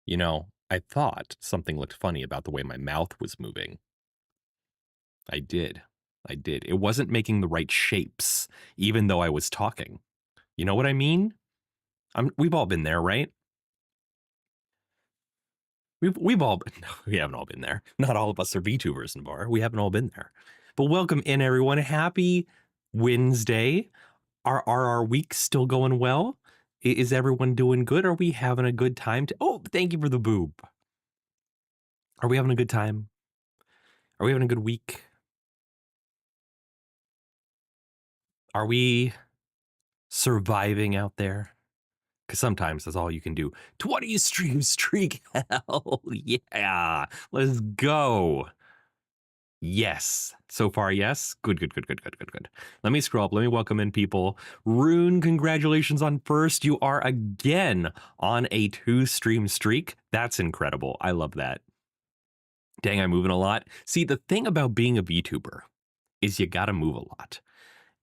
You know, I thought something looked funny about the way my mouth was moving. I did. I did. It wasn't making the right shapes, even though I was talking. You know what I mean? We've all been there, right? We've all been, no, we haven't all been there. Not all of us are VTubers in bar. We haven't all been there. But welcome in, everyone. Happy Wednesday. Are our weeks still going well? Is everyone doing good? Are we having a good time? Oh, thank you for the boob. Are we having a good time? Are we having a good week? Are we surviving out there? Because sometimes that's all you can do. 20 stream streak. Hell yeah. Let's go. Yes. So far, yes. Good, good, good, good, good, good, good. Let me scroll up. Let me welcome in people. Rune, congratulations on first. You are again on a 2-stream streak. That's incredible. I love that. Dang, I'm moving a lot. See, the thing about being a VTuber is you gotta move a lot.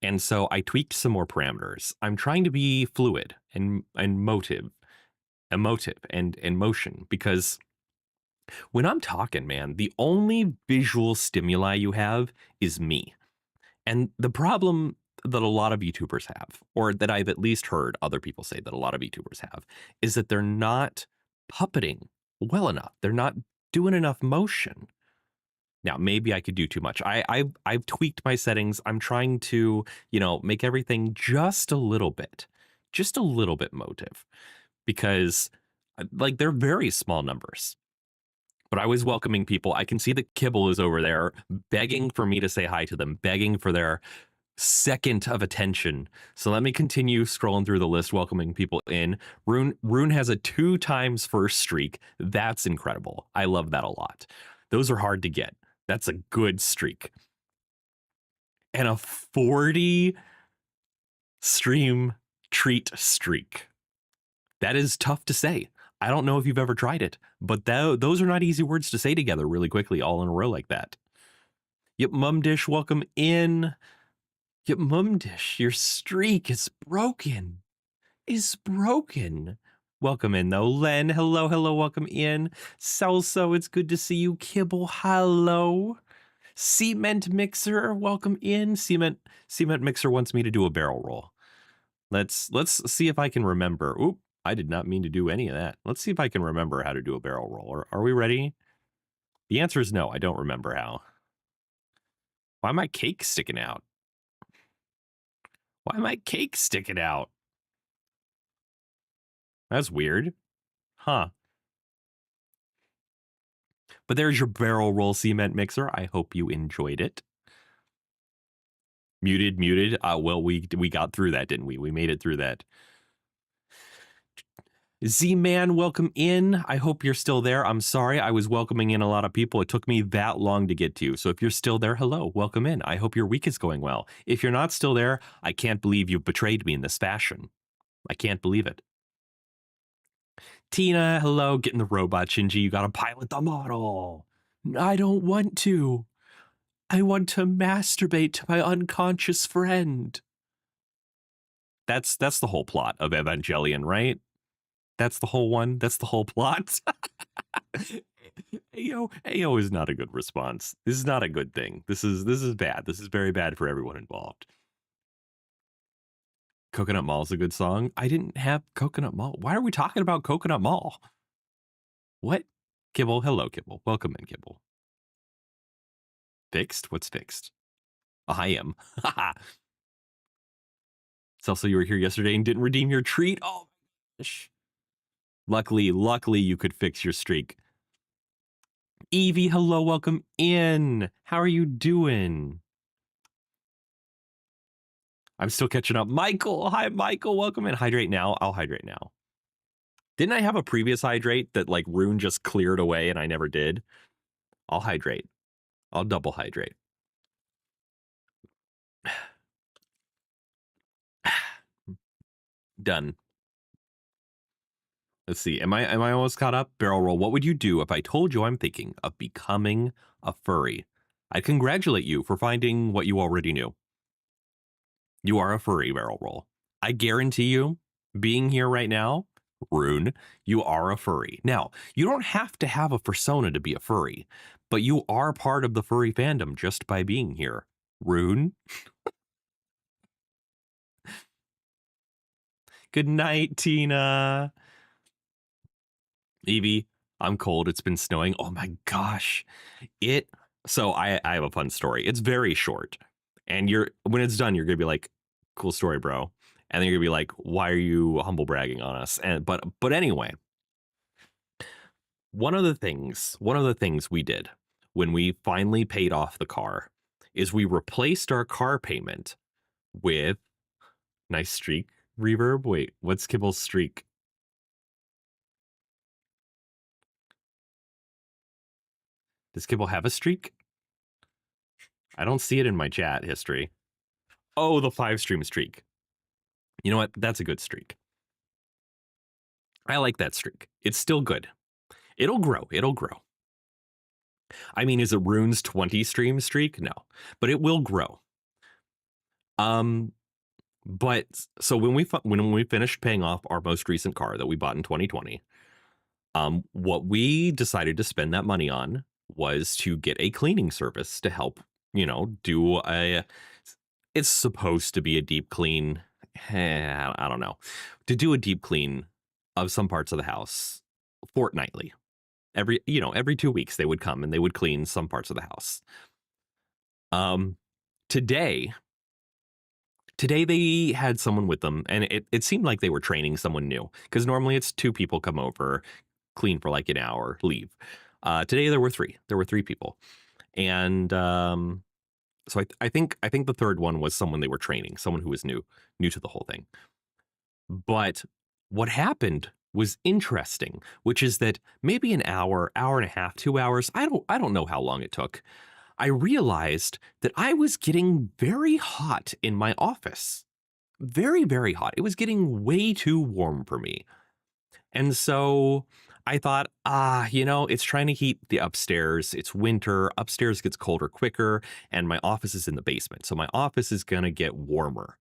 And so I tweaked some more parameters. I'm trying to be fluid and emotive and motion, because when I'm talking, man, the only visual stimuli you have is me. And the problem that a lot of YouTubers have, or that I've at least heard other people say that a lot of YouTubers have, is that they're not puppeting well enough. They're not doing enough motion. Now, maybe I could do too much. I've tweaked my settings. I'm trying to, make everything just a little bit motive, because like they're very small numbers. But I was welcoming people. I can see that Kibble is over there begging for me to say hi to them, begging for their second of attention. So let me continue scrolling through the list, welcoming people in. Rune has a 2 times first streak. That's incredible. I love that a lot. Those are hard to get. That's a good streak. And a 40 stream treat streak. That is tough to say. I don't know if you've ever tried it, but those are not easy words to say together really quickly, all in a row like that. Yep, Mumdish, welcome in. Yep, Mumdish, your streak is broken. Welcome in, though. Len, hello, welcome in. Celso, it's good to see you. Kibble, hello. Cement Mixer, welcome in. Cement Mixer wants me to do a barrel roll. Let's see if I can remember. Oop, I did not mean to do any of that. Let's see if I can remember how to do a barrel roll. Are we ready? The answer is no, I don't remember how. Why am my cake sticking out? That's weird. Huh. But there's your barrel roll, Cement Mixer. I hope you enjoyed it. Muted. Well, we got through that, didn't we? We made it through that. Z-Man, welcome in. I hope you're still there. I'm sorry, I was welcoming in a lot of people. It took me that long to get to you. So if you're still there, hello, welcome in. I hope your week is going well. If you're not still there, I can't believe you've betrayed me in this fashion. I can't believe it. Tina, hello, getting the robot, Shinji. You gotta pilot the model. I don't want to. I want to masturbate to my unconscious friend. That's the whole plot of Evangelion, right? That's the whole one. That's the whole plot. Ayo is not a good response. This is not a good thing. This is bad. This is very bad for everyone involved. Coconut Mall is a good song. I didn't have Coconut Mall. Why are we talking about Coconut Mall? What? Kibble, hello, Kibble. Welcome in, Kibble. Fixed? What's fixed? I am. It's also you were here yesterday and didn't redeem your treat. Oh my gosh. Luckily you could fix your streak. Evie, hello, welcome in. How are you doing? I'm still catching up. Michael, hi, Michael, welcome in. Hydrate now. I'll hydrate now. Didn't I have a previous hydrate that like Rune just cleared away and I never did? I'll hydrate. I'll double hydrate. Done. Let's see. Am I almost caught up? Barrel roll. What would you do if I told you I'm thinking of becoming a furry? I congratulate you for finding what you already knew. You are a furry, barrel roll. I guarantee you, being here right now, Rune, you are a furry. Now, you don't have to have a persona to be a furry, but you are part of the furry fandom just by being here. Rune, good night, Tina. Evie, I'm cold. It's been snowing. Oh my gosh. It so I have a fun story. It's very short. And you're when it's done, you're gonna be like, cool story, bro. And then you're gonna be like, why are you humble bragging on us? And but anyway, one of the things we did when we finally paid off the car is we replaced our car payment with nice streak reverb. Wait, what's Kibble's streak? Does Kibble have a streak? I don't see it in my chat history. Oh, the 5 stream streak. You know what? That's a good streak. I like that streak. It's still good. It'll grow. It'll grow. I mean, is it Rune's 20 stream streak? No, but it will grow. But so when we finished paying off our most recent car that we bought in 2020, what we decided to spend that money on was to get a cleaning service to help, do a. It's supposed to be a deep clean. I don't know, to do a deep clean of some parts of the house fortnightly. Every 2 weeks they would come and they would clean some parts of the house. Um, today they had someone with them, and it seemed like they were training someone new because normally it's 2 people come over, clean for like an hour, leave. Today there were 3. There were 3 people, and so I think the third one was someone they were training, someone who was new to the whole thing. But what happened was interesting, which is that maybe an hour, hour and a half, 2 hours, I don't know how long it took. I realized that I was getting very hot in my office. Very, very hot. It was getting way too warm for me. And so I thought, it's trying to heat the upstairs. It's winter. Upstairs gets colder quicker, and my office is in the basement. So my office is going to get warmer.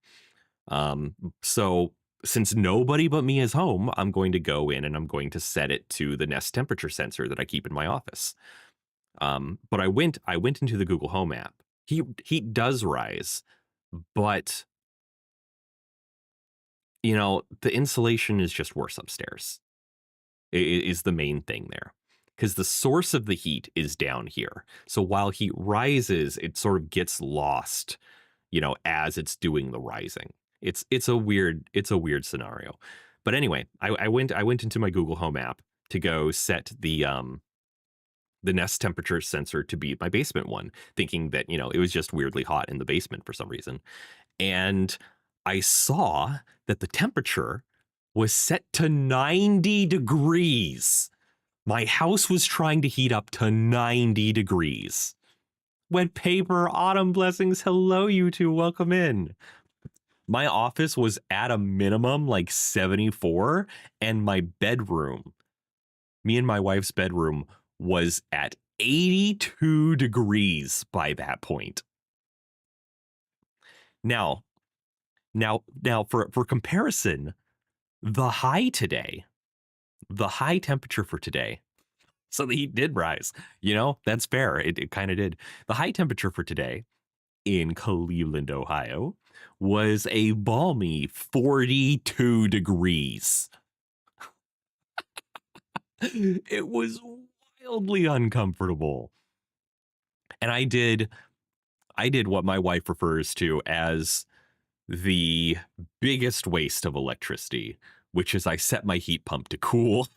So since nobody but me is home, I'm going to go in and I'm going to set it to the Nest temperature sensor that I keep in my office. But I went into the Google Home app. Heat does rise, but the insulation is just worse upstairs. Is the main thing there. Because the source of the heat is down here. So while heat rises, it sort of gets lost, as it's doing the rising. It's a weird scenario. But anyway, I went into my Google Home app to go set the Nest temperature sensor to be my basement one, thinking that, it was just weirdly hot in the basement for some reason. And I saw that the temperature was set to 90 degrees. My house was trying to heat up to 90 degrees. Wet paper, autumn blessings. Hello, you two. Welcome in. My office was at a minimum like 74, and my bedroom, me and my wife's bedroom, was at 82 degrees by that point. Now for comparison, the high temperature for today, so the heat did rise. That's fair. It kind of did. The high temperature for today in Cleveland, Ohio, was a balmy 42 degrees. It was wildly uncomfortable. And I did what my wife refers to as the biggest waste of electricity, which is I set my heat pump to cool.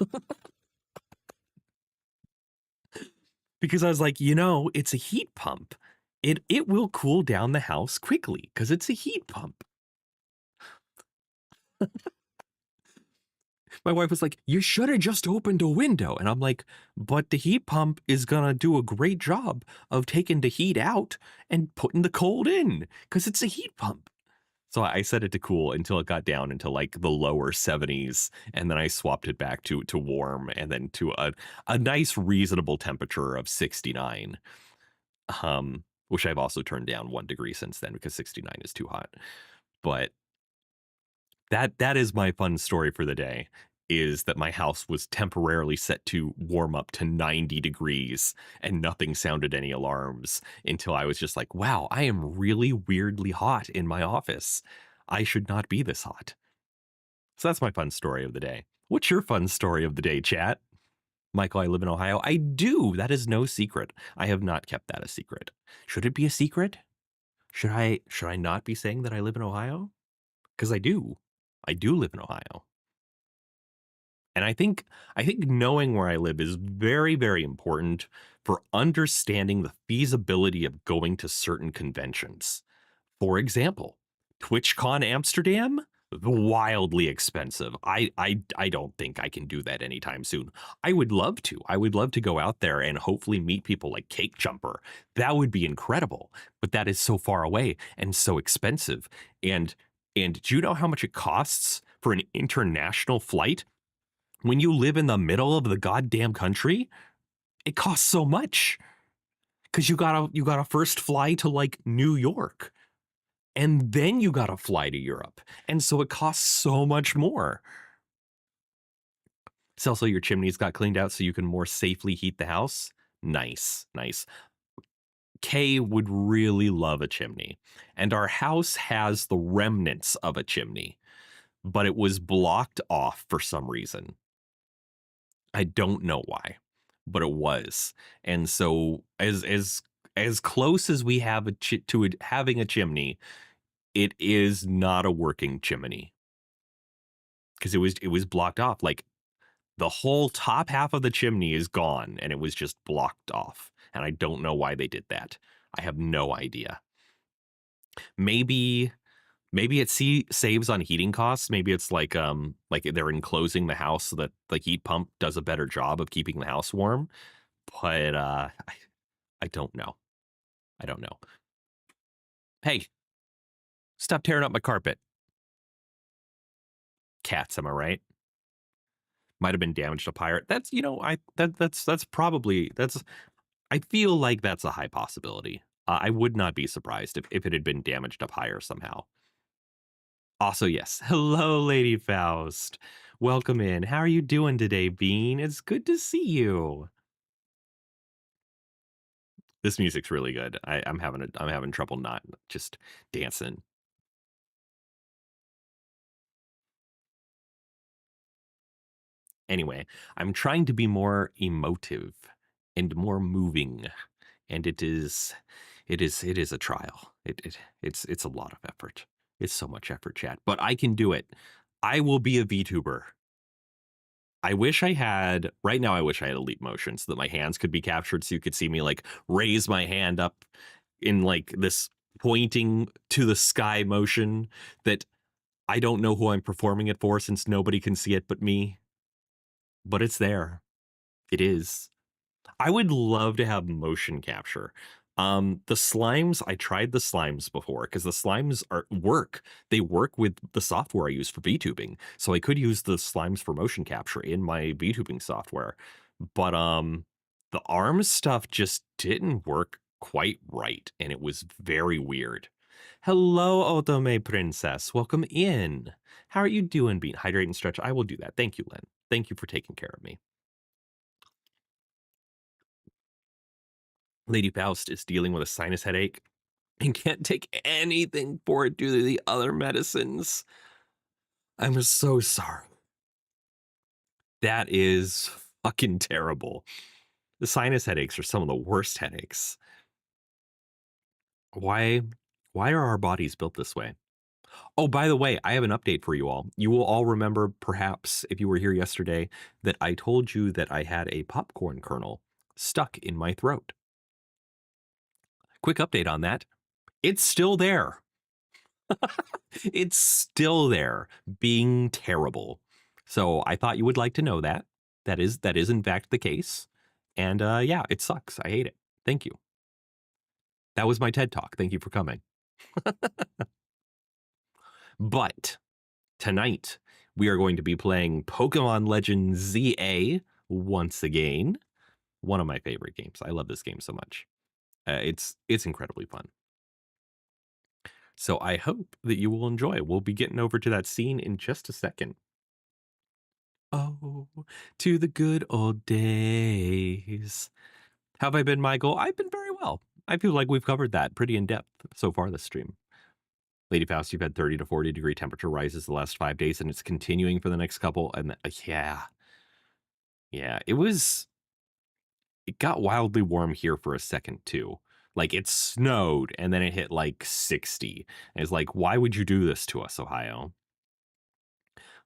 Because I was like, it's a heat pump. It will cool down the house quickly because it's a heat pump. My wife was like, you should have just opened a window. And I'm like, but the heat pump is going to do a great job of taking the heat out and putting the cold in because it's a heat pump. So I set it to cool until it got down into like the lower 70s. And then I swapped it back to warm and then to a nice reasonable temperature of 69. Which I've also turned down 1 degree since then because 69 is too hot. But that is my fun story for the day. is that my house was temporarily set to warm up to 90 degrees and nothing sounded any alarms until I was just like, wow, I am really weirdly hot in my office. I should not be this hot. So that's my fun story of the day. What's your fun story of the day, chat? Michael, I live in Ohio. I do. That is no secret. I have not kept that a secret. Should it be a secret? Should I not be saying that I live in Ohio? Because I do. I do live in Ohio. And I think knowing where I live is very, very important for understanding the feasibility of going to certain conventions. For example, TwitchCon Amsterdam, wildly expensive. I don't think I can do that anytime soon. I would love to. I would love to go out there and hopefully meet people like Cake Jumper. That would be incredible. But that is so far away and so expensive. And do you know how much it costs for an international flight? When you live in the middle of the goddamn country, it costs so much because you gotta first fly to like New York and then you gotta fly to Europe. And so it costs so much more. So also your chimneys got cleaned out so you can more safely heat the house. Nice, nice. Kay would really love a chimney. And our house has the remnants of a chimney, but it was blocked off for some reason. I don't know why, but it was. And so as close as we have to it having a chimney, it is not a working chimney because it was blocked off. Like the whole top half of the chimney is gone and it was just blocked off. And I don't know why they did that. I have no idea. Maybe it saves on heating costs. Maybe it's like they're enclosing the house so that the heat pump does a better job of keeping the house warm. But I don't know. I don't know. Hey, stop tearing up my carpet. Cats, am I right? Might have been damaged up higher. That's that's probably that's I feel like that's a high possibility. I would not be surprised if it had been damaged up higher somehow. Also, yes. Hello, Lady Faust. Welcome in. How are you doing today, Bean? It's good to see you. This music's really good. I'm having trouble not just dancing. Anyway, I'm trying to be more emotive and more moving, and it is a trial. It's a lot of effort. It's so much effort, chat, but I can do it. I will be a VTuber. I wish I had right now. I wish I had a leap motion so that my hands could be captured, so you could see me like raise my hand up in like this pointing to the sky motion that I don't know who I'm performing it for since nobody can see it but me. But it's there. It is. I would love to have motion capture. The slimes, I tried the slimes before because the slimes work. They work with the software I use for VTubing. So I could use the slimes for motion capture in my VTubing software. But the arms stuff just didn't work quite right, and it was very weird. Hello, Otome Princess. Welcome in. How are you doing, Bean? Hydrate and stretch. I will do that. Thank you, Len. Thank you for taking care of me. Lady Faust is dealing with a sinus headache and can't take anything for it due to the other medicines. I'm so sorry. That is fucking terrible. The sinus headaches are some of the worst headaches. Why why are our bodies built this way? Oh, by the way, I have an update for you all. You will all remember, perhaps, if you were here yesterday, that I told you that I had a popcorn kernel stuck in my throat. Quick update on that. It's still there. It's still there, being terrible. So I thought you would like to know that. That is in fact the case. And yeah, it sucks. I hate it. Thank you. That was my TED Talk. Thank you for coming. But tonight we are going to be playing Pokémon Legends ZA once again. One of my favorite games. I love this game so much. It's incredibly fun. So I hope that you will enjoy. We'll be getting over to that scene in just a second. Oh, to the good old days. How have I been, Michael? I've been very well. I feel like we've covered that pretty in depth so far this stream. Lady Faust, you've had 30 to 40 degree temperature rises the last 5 days, and it's continuing for the next couple. And yeah, it got wildly warm here for a second too. Like it snowed and then it hit like 60. And it's like, why would you do this to us, Ohio?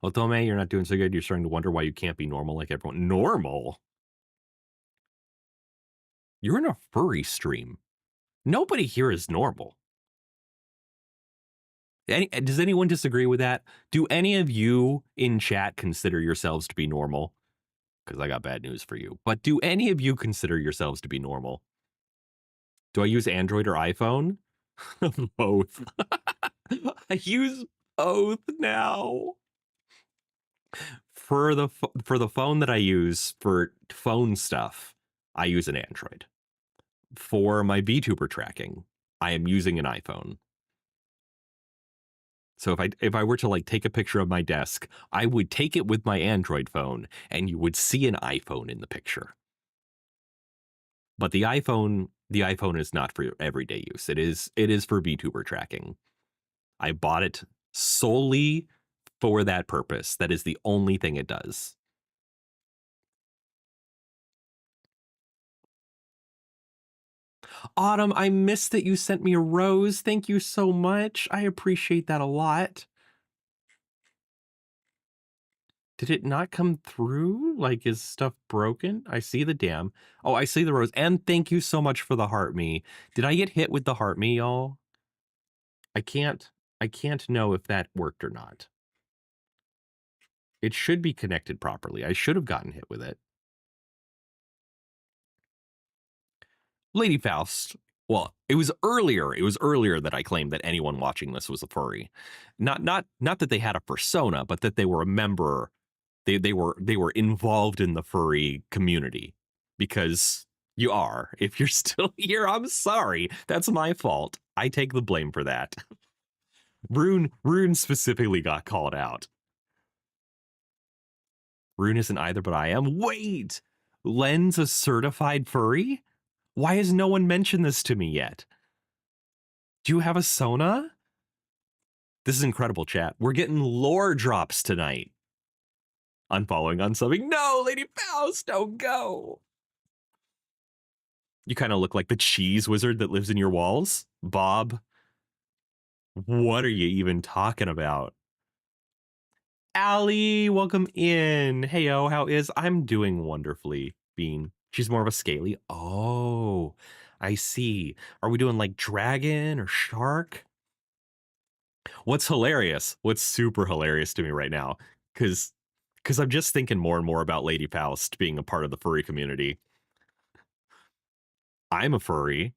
Otome, you're not doing so good. You're starting to wonder why you can't be normal like everyone. Normal? You're in a furry stream. Nobody here is normal. Does anyone disagree with that? Do any of you in chat consider yourselves to be normal? Because I got bad news for you. But do any of you consider yourselves to be normal? Do I use Android or iPhone? Both. I use both now. For the phone that I use for phone stuff, I use an Android. For my VTuber tracking, I am using an iPhone. So if I were to like take a picture of my desk, I would take it with my Android phone and you would see an iPhone in the picture. But the iPhone is not for everyday use. It is for VTuber tracking. I bought it solely for that purpose. That is the only thing it does. Autumn, I missed that you sent me a rose. Thank you so much. I appreciate that a lot. Did it not come through? Like, is stuff broken? I see the dam. Oh, I see the rose. And thank you so much for the heart me. Did I get hit with the heart me, y'all? I can't know if that worked or not. It should be connected properly. I should have gotten hit with it. Lady Faust. Well, it was earlier. It was earlier that I claimed that anyone watching this was a furry. Not that they had a persona, but that they were a member. They were involved in the furry community. Because you are. If you're still here, I'm sorry. That's my fault. I take the blame for that. Rune specifically got called out. Rune isn't either, but I am. Wait! Len's a certified furry? Why has no one mentioned this to me yet? Do you have a Sona? This is incredible, chat. We're getting lore drops tonight. Unfollowing, unsubbing. No, Lady Faust, don't go. You kind of look like the cheese wizard that lives in your walls. Bob, what are you even talking about? Allie, welcome in. Heyo, how is? I'm doing wonderfully, Bean. She's more of a scaly. Oh, I see. Are we doing like dragon or shark? What's hilarious? What's super hilarious to me right now? Because I'm just thinking more and more about Lady Faust being a part of the furry community. I'm a furry.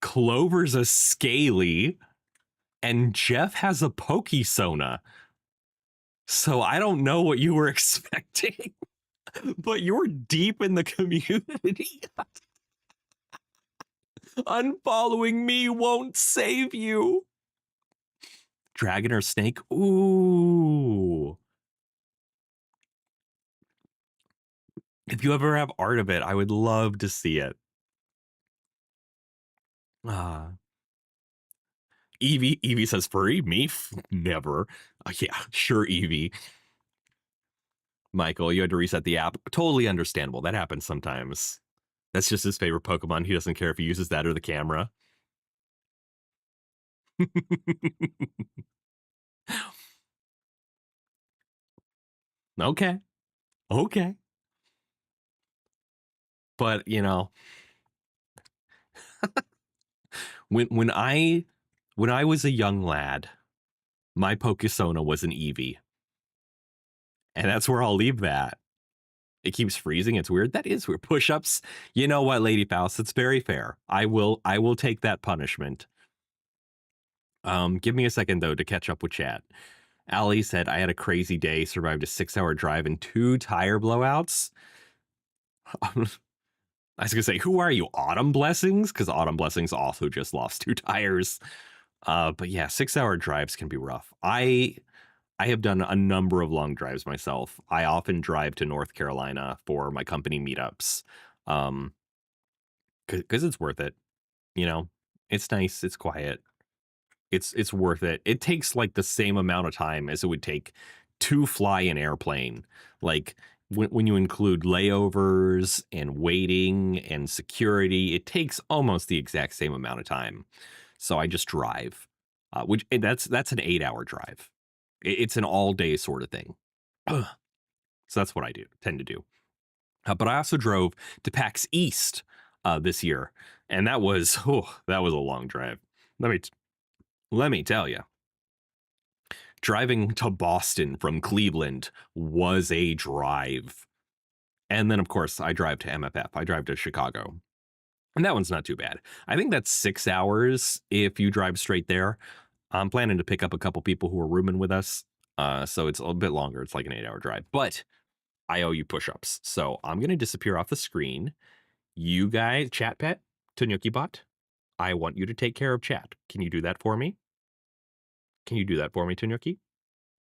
Clover's a scaly. And Jeff has a Pokesona. So I don't know what you were expecting, but you're deep in the community. Unfollowing me won't save you. Dragon or snake? Ooh. If you ever have art of it, I would love to see it. Evie says furry. Me? Never. Yeah, sure, Evie. Michael, you had to reset the app. Totally understandable. That happens sometimes. That's just his favorite Pokemon. He doesn't care if he uses that or the camera. Okay. But, you know, when I was a young lad, my Pokesona was an Eevee. And that's where I'll leave that. It keeps freezing. It's weird. That is weird. Push-ups. You know what, Lady Faust? It's very fair. I will take that punishment. Give me a second though to catch up with chat. Allie said, I had a crazy day, survived a 6-hour drive and 2 tire blowouts. I was gonna say, who are you, Autumn Blessings? Because Autumn Blessings also just lost 2 tires. But yeah, 6-hour drives can be rough. I I have done a number of long drives myself. I often drive to North Carolina for my company meetups, because it's worth it. You know, it's nice, it's quiet, it's worth it. It takes like the same amount of time as it would take to fly an airplane. Like when you include layovers and waiting and security, it takes almost the exact same amount of time. So I just drive, which that's an 8-hour drive. It's an all day sort of thing. So that's what I tend to do. But I also drove to PAX East this year, and that was a long drive. Let me tell you, driving to Boston from Cleveland was a drive. And then, of course, I drive to MFF. I drive to Chicago. And that one's not too bad. I think that's 6 hours if you drive straight there. I'm planning to pick up a couple people who are rooming with us. So it's a little bit longer. It's like an 8-hour drive. But I owe you push-ups. So I'm going to disappear off the screen. You guys, chat pet, Tanyuki bot, I want you to take care of chat. Can you do that for me? Can you do that for me, Tanyuki?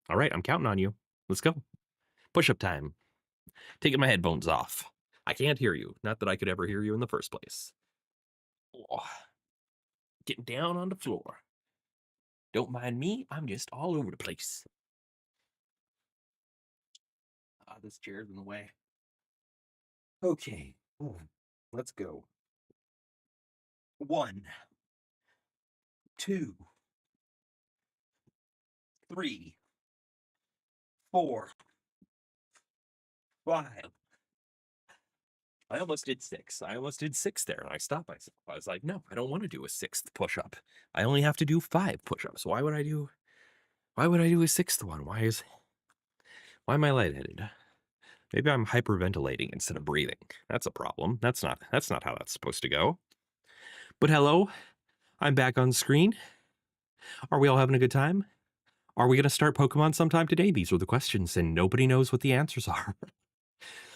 All right, I'm counting on you. Let's go. Push-up time. Taking my headphones off. I can't hear you. Not that I could ever hear you in the first place. Oh, getting down on the floor. Don't mind me. I'm just all over the place. This chair's in the way. Okay. Let's go. 1, 2, 3, 4, 5. I almost did 6. I almost did 6 there, and I stopped myself. I was like, no, I don't want to do a 6th push-up. I only have to do 5 push-ups. Why would I do a 6th one? Why am I lightheaded? Maybe I'm hyperventilating instead of breathing. That's a problem. That's not how that's supposed to go. But hello, I'm back on screen. Are we all having a good time? Are we going to start Pokemon sometime today? These are the questions, and nobody knows what the answers are.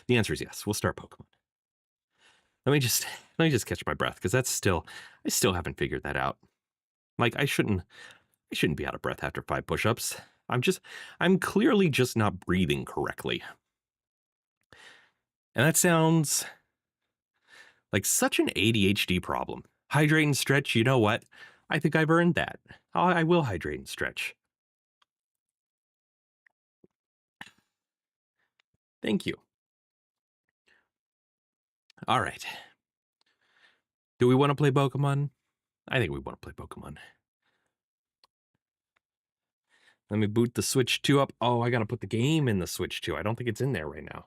The answer is yes. We'll start Pokemon. Let me just catch my breath, because I still haven't figured that out. Like, I shouldn't be out of breath after 5 push-ups. I'm clearly just not breathing correctly. And that sounds like such an ADHD problem. Hydrate and stretch, you know what? I think I've earned that. I will hydrate and stretch. Thank you. All right. Do we want to play Pokemon? I think we want to play Pokemon. Let me boot the Switch 2 up. Oh, I got to put the game in the Switch 2. I don't think it's in there right now.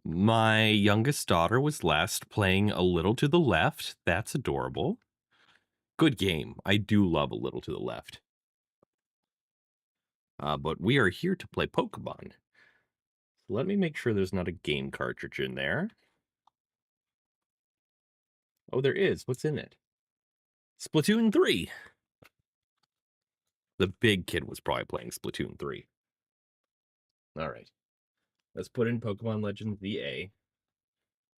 My youngest daughter was last playing A Little to the Left. That's adorable. Good game. I do love A Little to the Left. But we are here to play Pokemon. Let me make sure there's not a game cartridge in there. Oh, there is. What's in it? Splatoon 3. The big kid was probably playing Splatoon 3. All right. Let's put in Pokemon Legends ZA.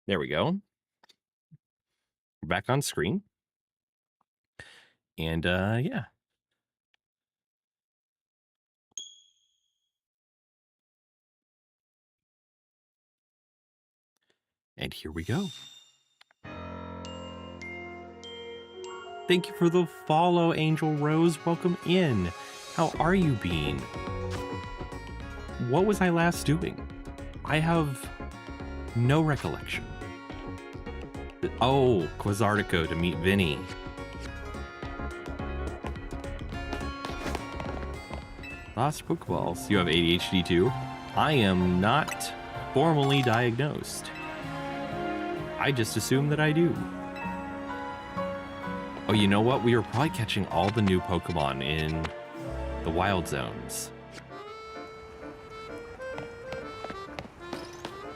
There we go. We're back on screen. And, yeah. And here we go. Thank you for the follow, Angel Rose. Welcome in. How are you, Bean? What was I last doing? I have no recollection. Oh, Quasartico to meet Vinny. Lost Pokeballs. You have ADHD too? I am not formally diagnosed. I just assume that I do. Oh, you know what? We are probably catching all the new Pokemon in the Wild Zones.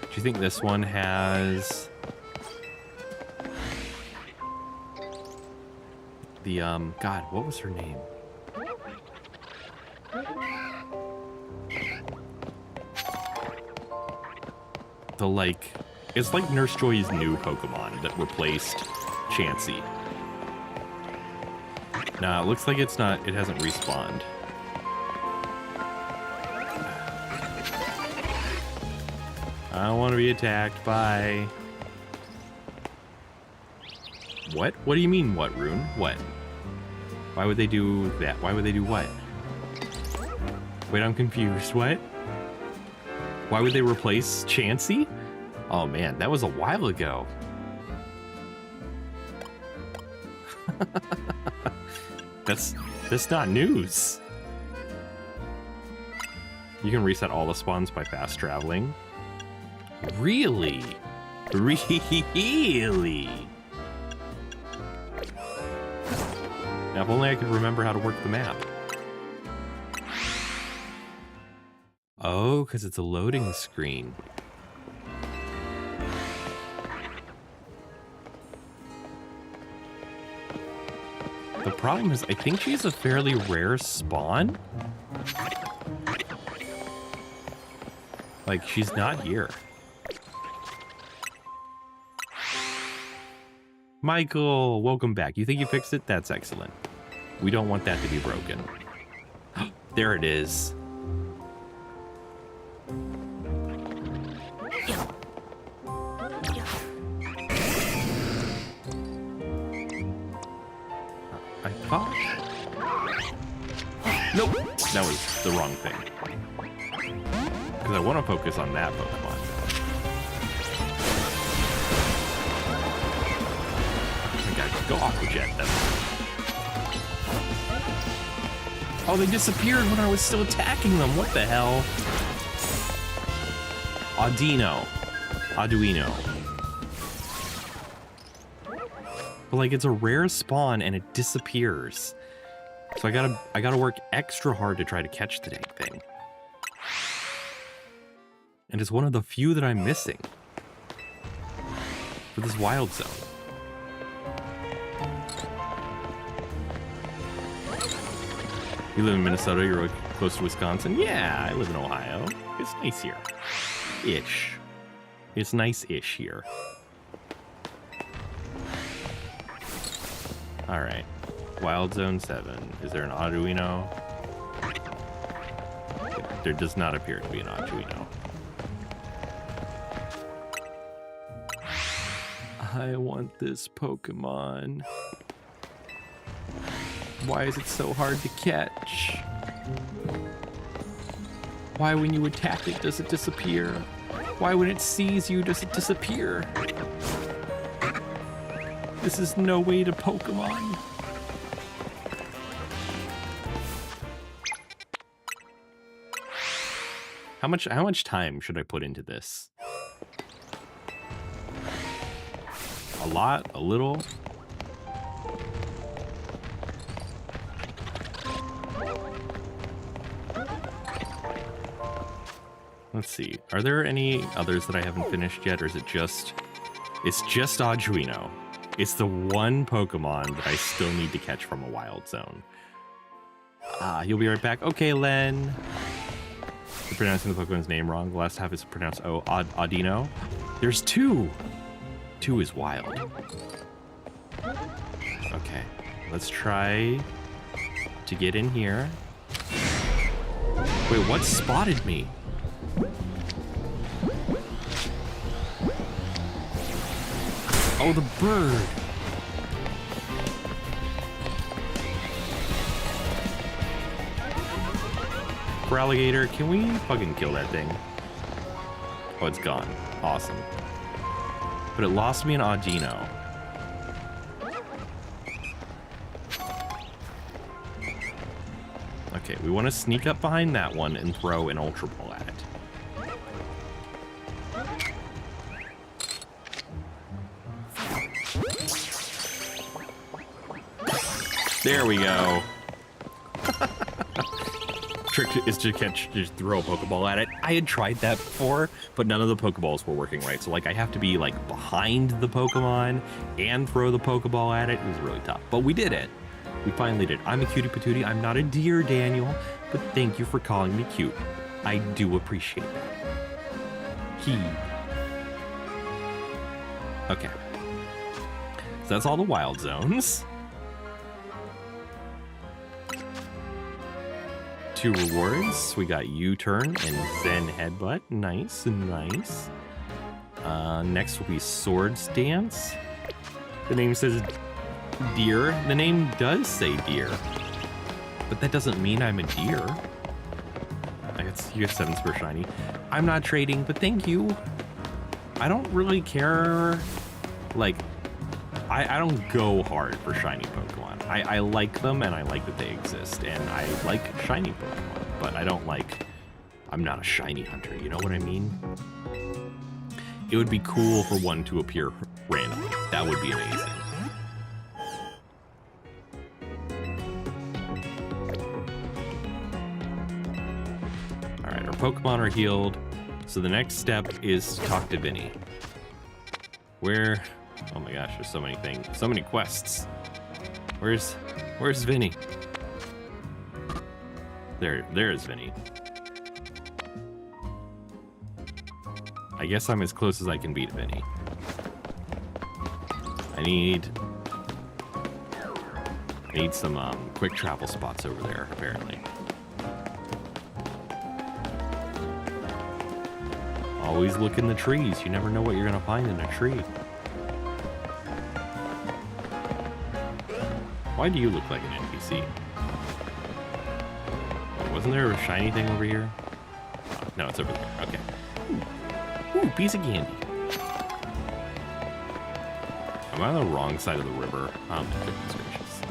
Do you think this one has the, God, what was her name? The, like, It's like Nurse Joy's new Pokemon that replaced Chansey. Nah, it looks like it hasn't respawned. I don't want to be attacked. Bye. What? What do you mean, what, Rune? What? Why would they do that? Why would they do what? Wait, I'm confused. What? Why would they replace Chansey? Oh man, that was a while ago. That's not news. You can reset all the spawns by fast traveling. Really? Really? Now, if only I could remember how to work the map. Oh, because it's a loading screen. The problem is, I think she's a fairly rare spawn. Like, she's not here. Michael, welcome back. You think you fixed it? That's excellent. We don't want that to be broken. There it is. I thought... Nope! That was the wrong thing. Because I want to focus on that Pokemon. Go Aqua Jet them. Oh, they disappeared when I was still attacking them. What the hell? Arduino. But like, it's a rare spawn and it disappears. So I gotta work extra hard to try to catch the dang thing. And it's one of the few that I'm missing for this wild zone. You live in Minnesota, you're really close to Wisconsin? Yeah, I live in Ohio. It's nice here. Ish. It's nice-ish here. Alright. Wild Zone 7. Is there an Arduino? There does not appear to be an Arduino. I want this Pokemon. Why is it so hard to catch? Why when you attack it does it disappear? Why when it sees you does it disappear? This is no way to Pokemon. How much time should I put into this? A lot? A little? Let's see. Are there any others that I haven't finished yet, or is it just... It's just Arduino. It's the one Pokemon that I still need to catch from a wild zone. You'll be right back. Okay, Len. You're pronouncing the Pokemon's name wrong. The last half is pronounced Audino. There's two. Two is wild. Okay. Let's try to get in here. Wait, what spotted me? Oh, the bird. For alligator, can we fucking kill that thing? Oh, it's gone. Awesome. But it lost me an Audino. Okay, we want to sneak up behind that one and throw an Ultra Ball at it. There we go. Trick is to just throw a Pokeball at it. I had tried that before, but none of the Pokeballs were working right. So like I have to be like behind the Pokemon and throw the Pokeball at it. It was really tough, but we did it. We finally did. I'm a cutie patootie. I'm not a deer, Daniel, but thank you for calling me cute. I do appreciate that. Okay. So that's all the wild zones. 2 rewards. We got U-turn and Zen headbutt. Nice, nice. Next will be Swords Dance. The name says deer. The name does say deer, but that doesn't mean I'm a deer. I guess you get 7s per shiny. I'm not trading, but thank you. I don't really care. Like, I don't go hard for shiny Pokemon. I like them, and I like that they exist, and I like shiny Pokemon, but I don't like... I'm not a shiny hunter, you know what I mean? It would be cool for one to appear randomly. That would be amazing. Alright, our Pokemon are healed, so the next step is to talk to Vinny. Where... Oh my gosh, there's so many things. So many quests. Where's Vinny? There's Vinny. I guess I'm as close as I can be to Vinny. I need some quick travel spots over there, apparently. Always look in the trees. You never know what you're gonna find in a tree. Why do you look like an NPC? Wait, wasn't there a shiny thing over here? Oh, no, it's over there. Okay. Ooh, piece of candy. Am I on the wrong side of the river? Goodness gracious.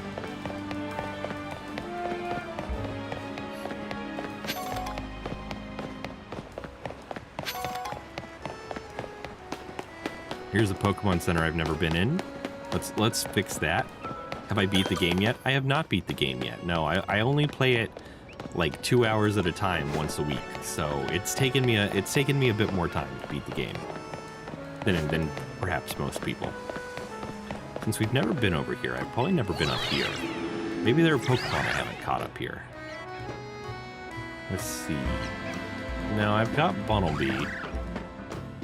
Here's a Pokemon Center I've never been in. Let's fix that. Have I beat the game yet? I have not beat the game yet. No, I only play it like 2 hours at a time once a week. So it's taken me a bit more time to beat the game than perhaps most people. Since we've never been over here, I've probably never been up here. Maybe there are Pokemon I haven't caught up here. Let's see. No, I've got Bunnelby.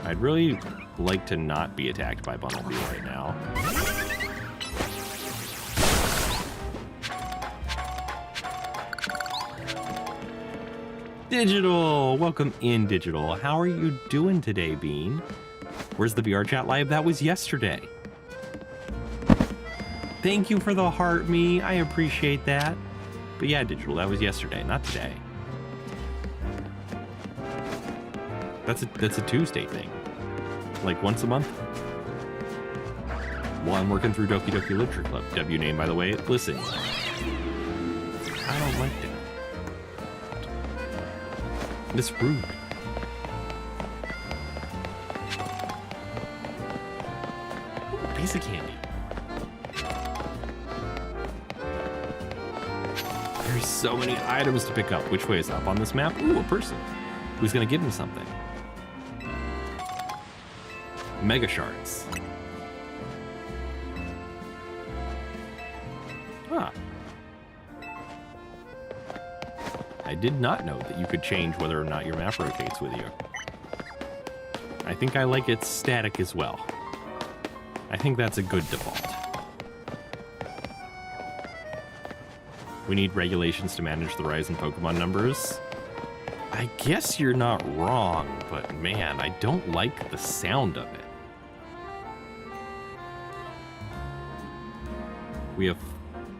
I'd really like to not be attacked by Bunnelby right now. Digital! Welcome in, Digital. How are you doing today, Bean? Where's the VR chat live? That was yesterday. Thank you for the heart, me. I appreciate that. But yeah, Digital, that was yesterday, not today. That's a Tuesday thing. Like once a month. While I'm working through Doki Doki Literature Club. W name, by the way. Listen. I don't like that. It's rude. Ooh, piece of candy. There's so many items to pick up. Which way is up on this map? Ooh, a person. Who's gonna give me something? Mega Shards. Ah. I did not know that you could change whether or not your map rotates with you. I think I like it static as well. I think that's a good default. We need regulations to manage the rise in Pokemon numbers. I guess you're not wrong, but man, I don't like the sound of it. We have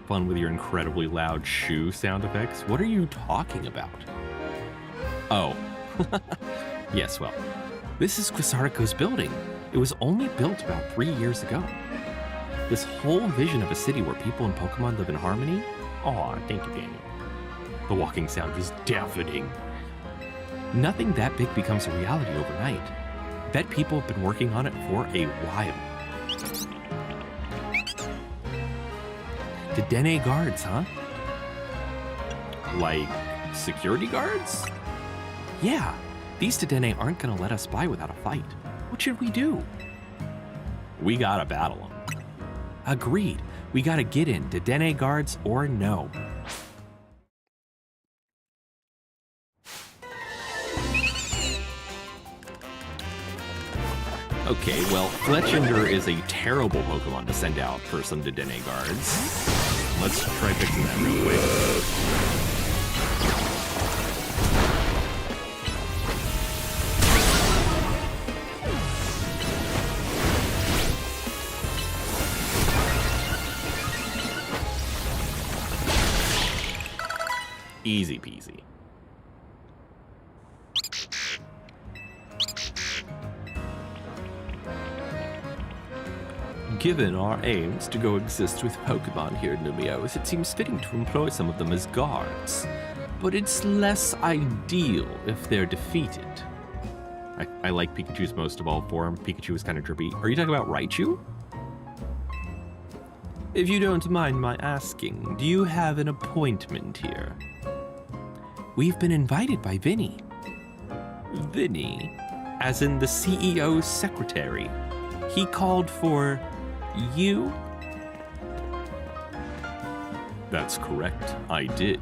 fun with your incredibly loud shoe sound effects. What are you talking about? Oh. Yes, well, this is Quasarco's building. It was only built about 3 years ago. This whole vision of a city where people and Pokemon live in harmony? Aw, thank you, Daniel. The walking sound is deafening. Nothing that big becomes a reality overnight. Bet people have been working on it for a while. Dedenne guards, huh? Like security guards? Yeah, these Dedenne aren't gonna let us by without a fight. What should we do? We gotta battle them. Agreed. We gotta get in, Dedenne guards or no. Okay, well, Fletchinder is a terrible Pokemon to send out for some Dedenne guards. Let's try fixing that real quick. Easy peasy. Given our aims to coexist with Pokemon here in Lumiose, it seems fitting to employ some of them as guards. But it's less ideal if they're defeated. I like Pikachu's most of all form. Pikachu is kind of drippy. Are you talking about Raichu? If you don't mind my asking, do you have an appointment here? We've been invited by Vinny. Vinny? As in the CEO's secretary. He called for you? That's correct. I did.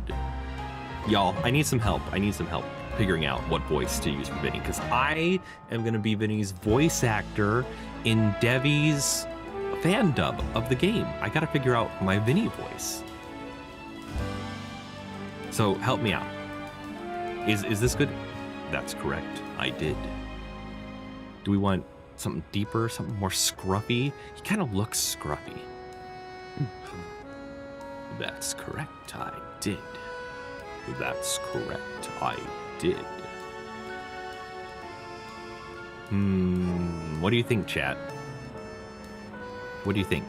Y'all, I need some help. I need some help figuring out what voice to use for Vinny, because I am going to be Vinny's voice actor in Devi's fan dub of the game. I got to figure out my Vinny voice. So help me out. Is this good? That's correct. I did. Do we want something deeper, something more scruffy? He kind of looks scruffy. That's correct. I did. That's correct. I did. What do you think, chat? What do you think?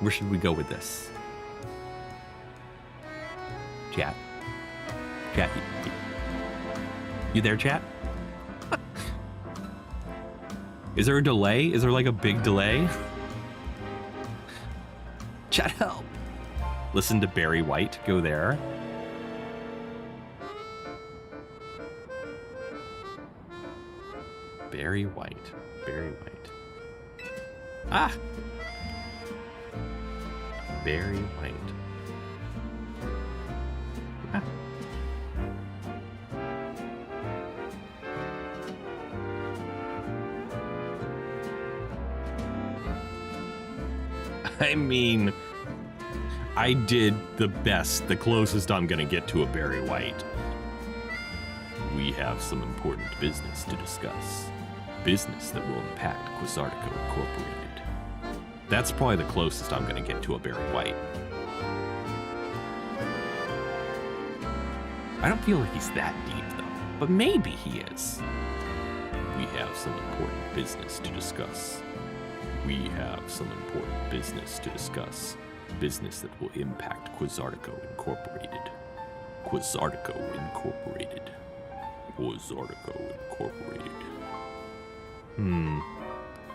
Where should we go with this? Chat? Chat? You there, chat? Is there a delay? Is there like a big delay? Chat, help! Listen to Barry White. Go there. Barry White. Barry White. Ah! Barry White. Ah. I mean, I did the best, the closest I'm gonna get to a Barry White. We have some important business to discuss. Business that will impact Quasartico Incorporated. That's probably the closest I'm gonna get to a Barry White. I don't feel like he's that deep though, but maybe he is. We have some important business to discuss. We have some important business to discuss. Business that will impact Quasartico Incorporated. Quasartico Incorporated. Quasartico Incorporated.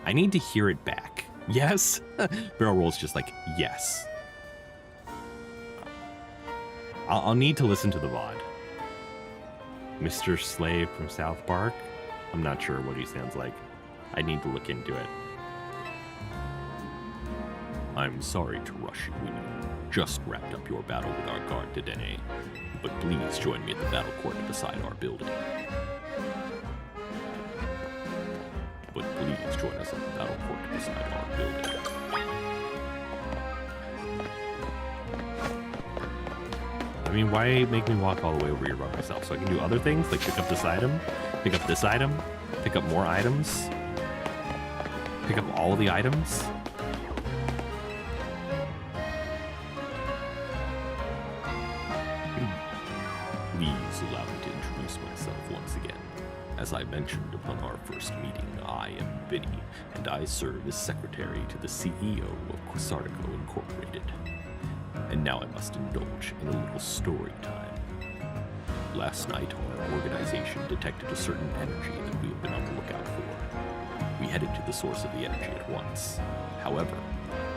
I need to hear it back. Yes? Barrel Roll's just like, yes. I'll need to listen to the VOD. Mr. Slave from South Park? I'm not sure what he sounds like. I need to look into it. I'm sorry to rush you. We just wrapped up your battle with our guard Dedenne, but please join me at the battle court beside our building. But please join us at the battle court beside our building. I mean, why make me walk all the way over here by myself? So I can do other things, like pick up this item, pick up this item, pick up more items, pick up all the items. Please allow me to introduce myself once again. As I mentioned upon our first meeting, I am Vinny, and I serve as secretary to the CEO of Quasartico Incorporated. And now I must indulge in a little story time. Last night, our organization detected a certain energy that we have been on the lookout for. We headed to the source of the energy at once. However,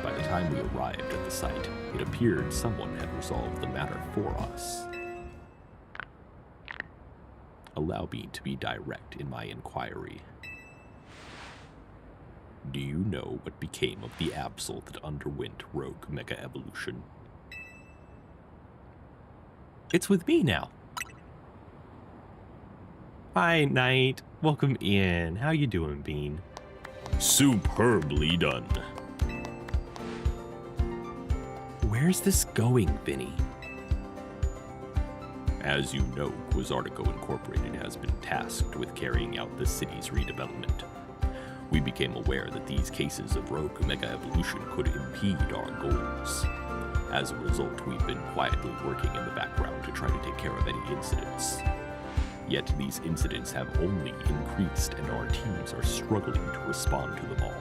by the time we arrived at the site, it appeared someone had resolved the matter for us. Allow me to be direct in my inquiry. Do you know what became of the Absol that underwent rogue Mega Evolution? It's with me now. Hi, Knight. Welcome in. How you doing, Bean? Superbly done. Where's this going, Vinny? As you know, Quizartico Incorporated has been tasked with carrying out the city's redevelopment. We became aware that these cases of rogue mega evolution could impede our goals. As a result, we've been quietly working in the background to try to take care of any incidents. Yet these incidents have only increased, and our teams are struggling to respond to them all.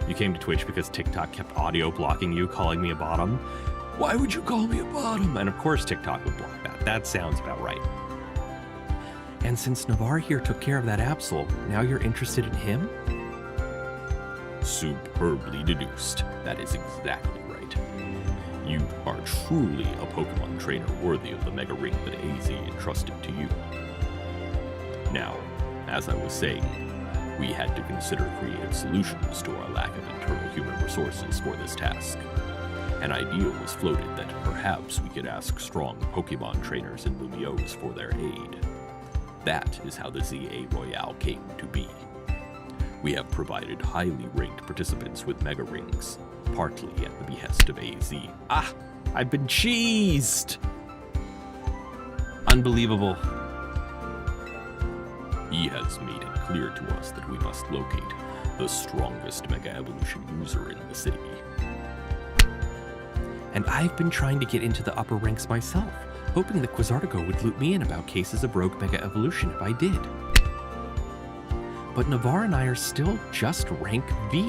You came to Twitch because TikTok kept audio blocking you, calling me a bottom? Why would you call me a bottom? And of course TikTok would block that. That sounds about right. And since Navarre here took care of that Absol, now you're interested in him? Superbly deduced. That is exactly right. You are truly a Pokemon trainer worthy of the Mega Ring that AZ entrusted to you. Now, as I was saying, we had to consider creative solutions to our lack of internal human resources for this task. An idea was floated that perhaps we could ask strong Pokemon trainers in Lumiose for their aid. That is how the ZA Royale came to be. We have provided highly ranked participants with Mega Rings, partly at the behest of AZ. Ah, I've been cheesed! Unbelievable. He has made it clear to us that we must locate the strongest Mega Evolution user in the city. And I've been trying to get into the upper ranks myself, hoping that Quizartico would loop me in about cases of rogue Mega Evolution if I did. But Navarre and I are still just rank V.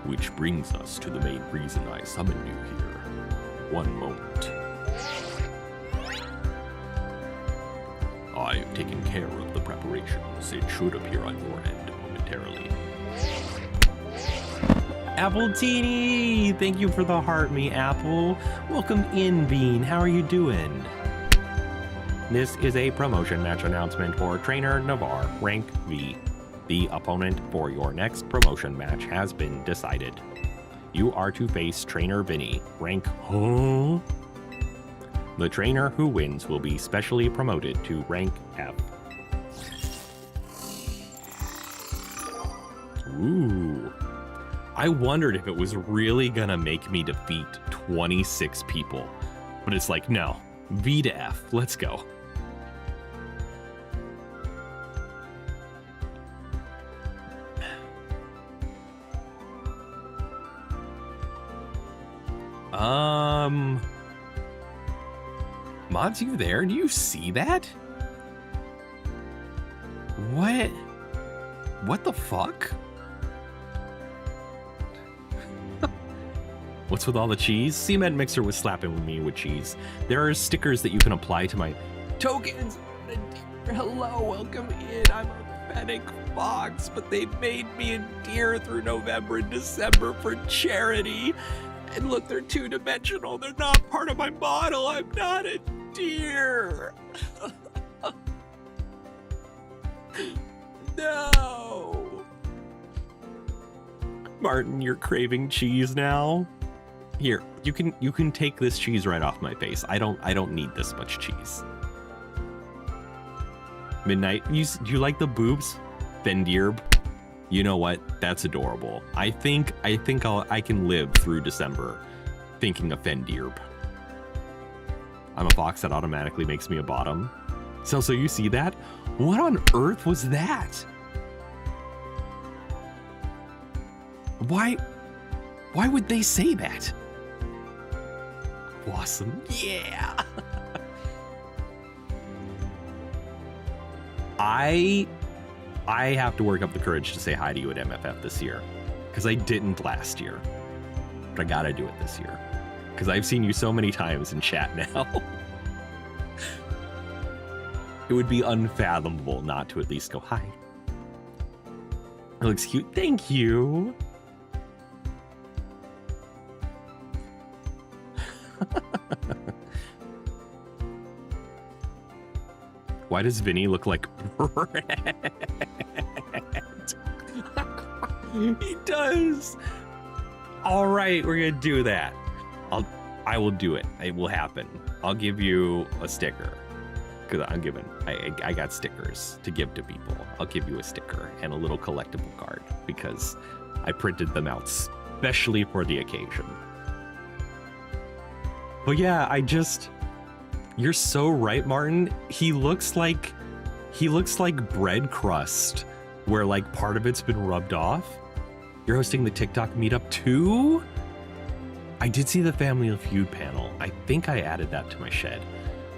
Which brings us to the main reason I summoned you here. One moment. I've taken care of the preparations. It should appear on your end momentarily. Appletini! Thank you for the heart, me Apple. Welcome in, Bean. How are you doing? This is a promotion match announcement for Trainer Navarre, rank V. The opponent for your next promotion match has been decided. You are to face Trainer Vinny, rank Huh? The trainer who wins will be specially promoted to rank F. Ooh. I wondered if it was really gonna make me defeat 26 people. But it's like, no. V to F. Let's go. Mods, you there? Do you see that? What? What the fuck? What's with all the cheese? Cement Mixer was slapping me with cheese. There are stickers that you can apply to my tokens. Hello, welcome in. I'm a Fennec Fox, but they made me a deer through November and December for charity. And look, they're two-dimensional. They're not part of my model. I'm not a deer. No. Martin, you're craving cheese now? Here, you can take this cheese right off my face. I don't need this much cheese. Midnight, do you like the boobs? Fendirb. You know what? That's adorable. I think I can live through December thinking of Fendirb. I'm a fox, that automatically makes me a bottom. So you see that? What on earth was that? Why would they say that? Awesome. Yeah. I have to work up the courage to say hi to you at MFF this year, because I didn't last year, but I gotta do it this year, because I've seen you so many times in chat now. It would be unfathomable not to at least go hi. It looks cute. Thank you. Why does Vinny look like bread? He does. All right, we're gonna do that. I will do it. It will happen. I'll give you a sticker. Because I got stickers to give to people. I'll give you a sticker and a little collectible card because I printed them out specially for the occasion. But yeah, you're so right, Martin. He looks like bread crust where like part of it's been rubbed off. You're hosting the TikTok meetup too? I did see the Family Feud panel. I think I added that to my shed.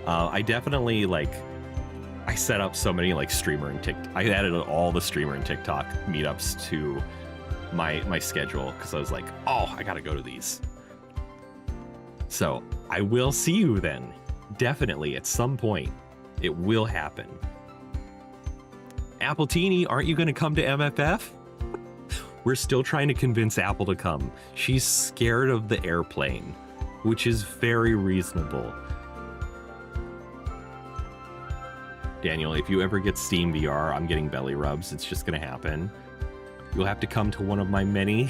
I definitely I set up so many streamer and TikTok. I added all the streamer and TikTok meetups to my schedule because I was like, oh, I gotta go to these. So I will see you then. Definitely at some point, it will happen. Appletini, aren't you gonna come to MFF? We're still trying to convince Apple to come. She's scared of the airplane, which is very reasonable. Daniel, if you ever get Steam VR, I'm getting belly rubs. It's just gonna happen. You'll have to come to one of my many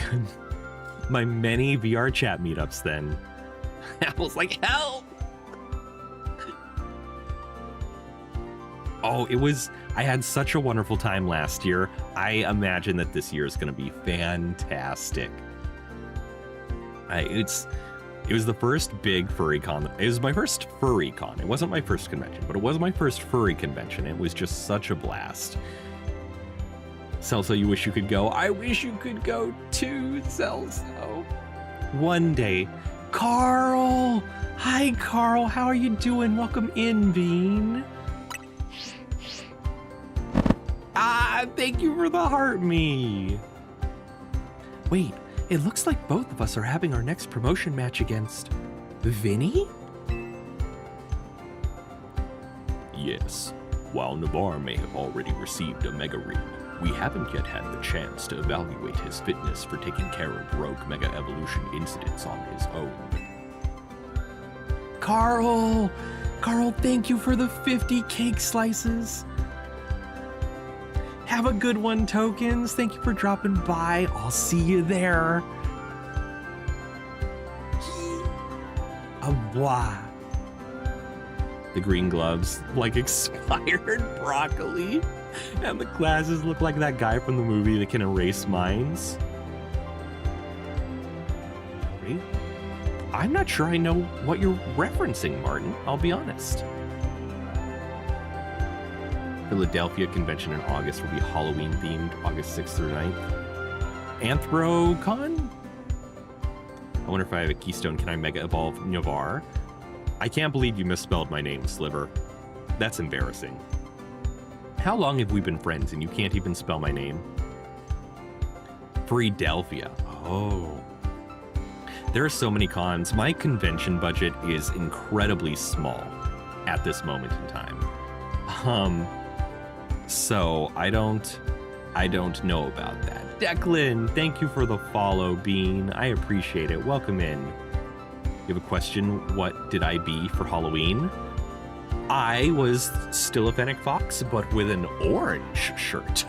VR chat meetups then. Apple's like, help! Oh, I had such a wonderful time last year. I imagine that this year is going to be fantastic. It was the first big furry con. It was my first furry con. It wasn't my first convention, but it was my first furry convention. It was just such a blast. Celso, you wish you could go? I wish you could go too, Celso. One day. Carl! Hi, Carl. How are you doing? Welcome in, Bean. Thank you for the heart me. Wait, it looks like both of us are having our next promotion match against Vinny? Yes. While Navarre may have already received a Mega Ring, we haven't yet had the chance to evaluate his fitness for taking care of rogue Mega Evolution incidents on his own. Carl, thank you for the 50 cake slices. Have a good one, Tokens. Thank you for dropping by. I'll see you there. Au revoir. The green gloves, like expired broccoli. And the glasses look like that guy from the movie that can erase minds. Wait, I'm not sure I know what you're referencing, Martin. I'll be honest. Philadelphia convention in August will be Halloween themed, August 6th through 9th. Anthrocon? I wonder if I have a keystone. Can I Mega Evolve Navarre? I can't believe you misspelled my name, Sliver. That's embarrassing. How long have we been friends and you can't even spell my name? Philadelphia. Oh. There are so many cons. My convention budget is incredibly small at this moment in time. So I don't know about that. Declan, thank you for the follow, Bean. I appreciate it. Welcome in. You have a question? What did I be for Halloween? I was still a Fennec Fox, but with an orange shirt.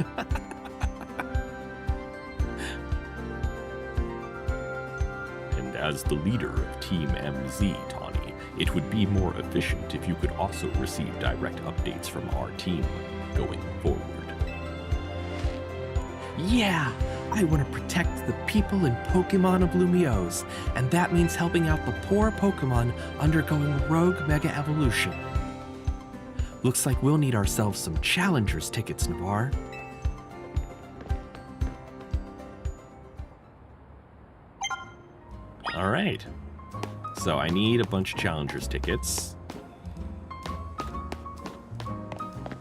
And as the leader of Team MZ, Tawny, it would be more efficient if you could also receive direct updates from our team going forward. Yeah, I want to protect the people in Pokemon of Lumiose, and that means helping out the poor Pokemon undergoing rogue Mega Evolution. Looks like we'll need ourselves some Challengers tickets, Navarre. All right. So I need a bunch of Challengers tickets.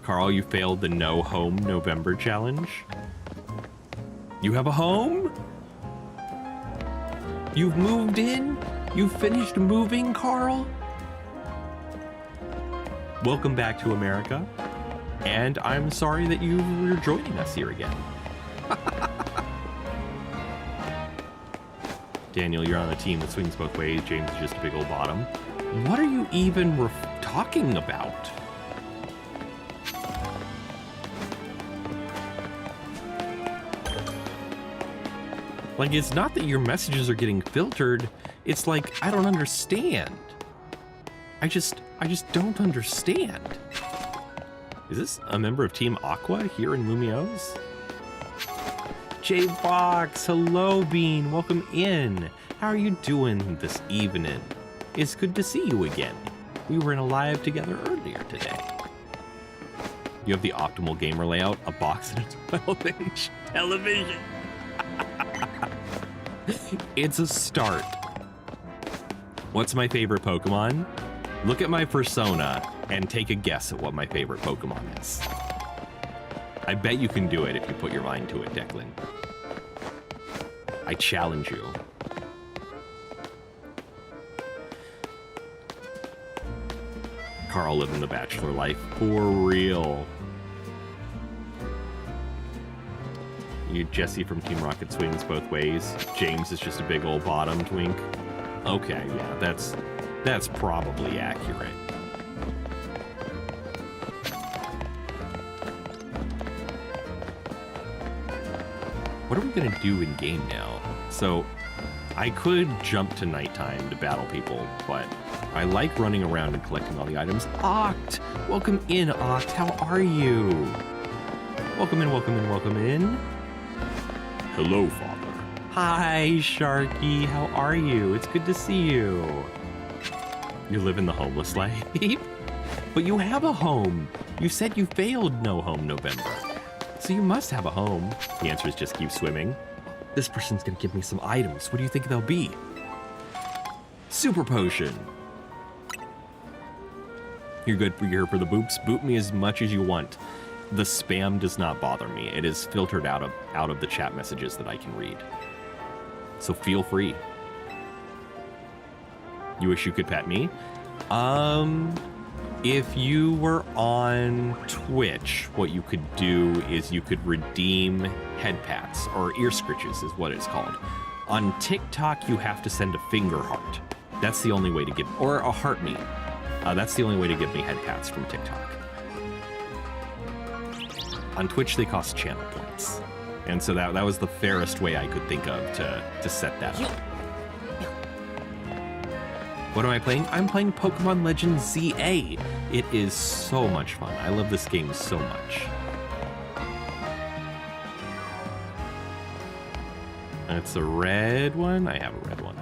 Carl, you failed the No Home November challenge. You have a home? You've moved in? You've finished moving, Carl? Welcome back to America. And I'm sorry that you're joining us here again. Daniel, you're on a team that swings both ways. James is just a big old bottom. What are you even talking about? Like, it's not that your messages are getting filtered. It's like, I don't understand. I just don't understand. Is this a member of Team Aqua here in Lumiose? J-Box, hello Bean, welcome in. How are you doing this evening? It's good to see you again. We were in a live together earlier today. You have the optimal gamer layout, a box and a 12-inch television. It's a start. What's my favorite Pokemon? Look at my persona and take a guess at what my favorite Pokemon is. I bet you can do it if you put your mind to it, Declan. I challenge you. Carl living the bachelor life for real. You Jesse from Team Rocket swings both ways. James is just a big old bottom twink. Okay, yeah, that's probably accurate. What are we gonna do in game now? So I could jump to nighttime to battle people, but I like running around and collecting all the items. Oct! Welcome in, Oct. How are you? Welcome in, welcome in, welcome in. Hello, Father. Hi, Sharky. How are you? It's good to see you. You're living the homeless life? But you have a home. You said you failed No Home November. So you must have a home. The answer is just keep swimming. This person's gonna give me some items. What do you think they'll be? Super potion. You're good for here for the boops. Boop me as much as you want. The spam does not bother me. It is filtered out of the chat messages that I can read. So feel free. You wish you could pet me? If you were on Twitch, what you could do is you could redeem head pats, or ear scritches is what it's called. On TikTok, you have to send a finger heart. That's the only way to give, or a heart me. That's the only way to give me head pats from TikTok. On Twitch, they cost channel points. And so that was the fairest way I could think of to set that up. What am I playing? I'm playing Pokémon Legends ZA. It is so much fun. I love this game so much. That's a red one. I have a red one.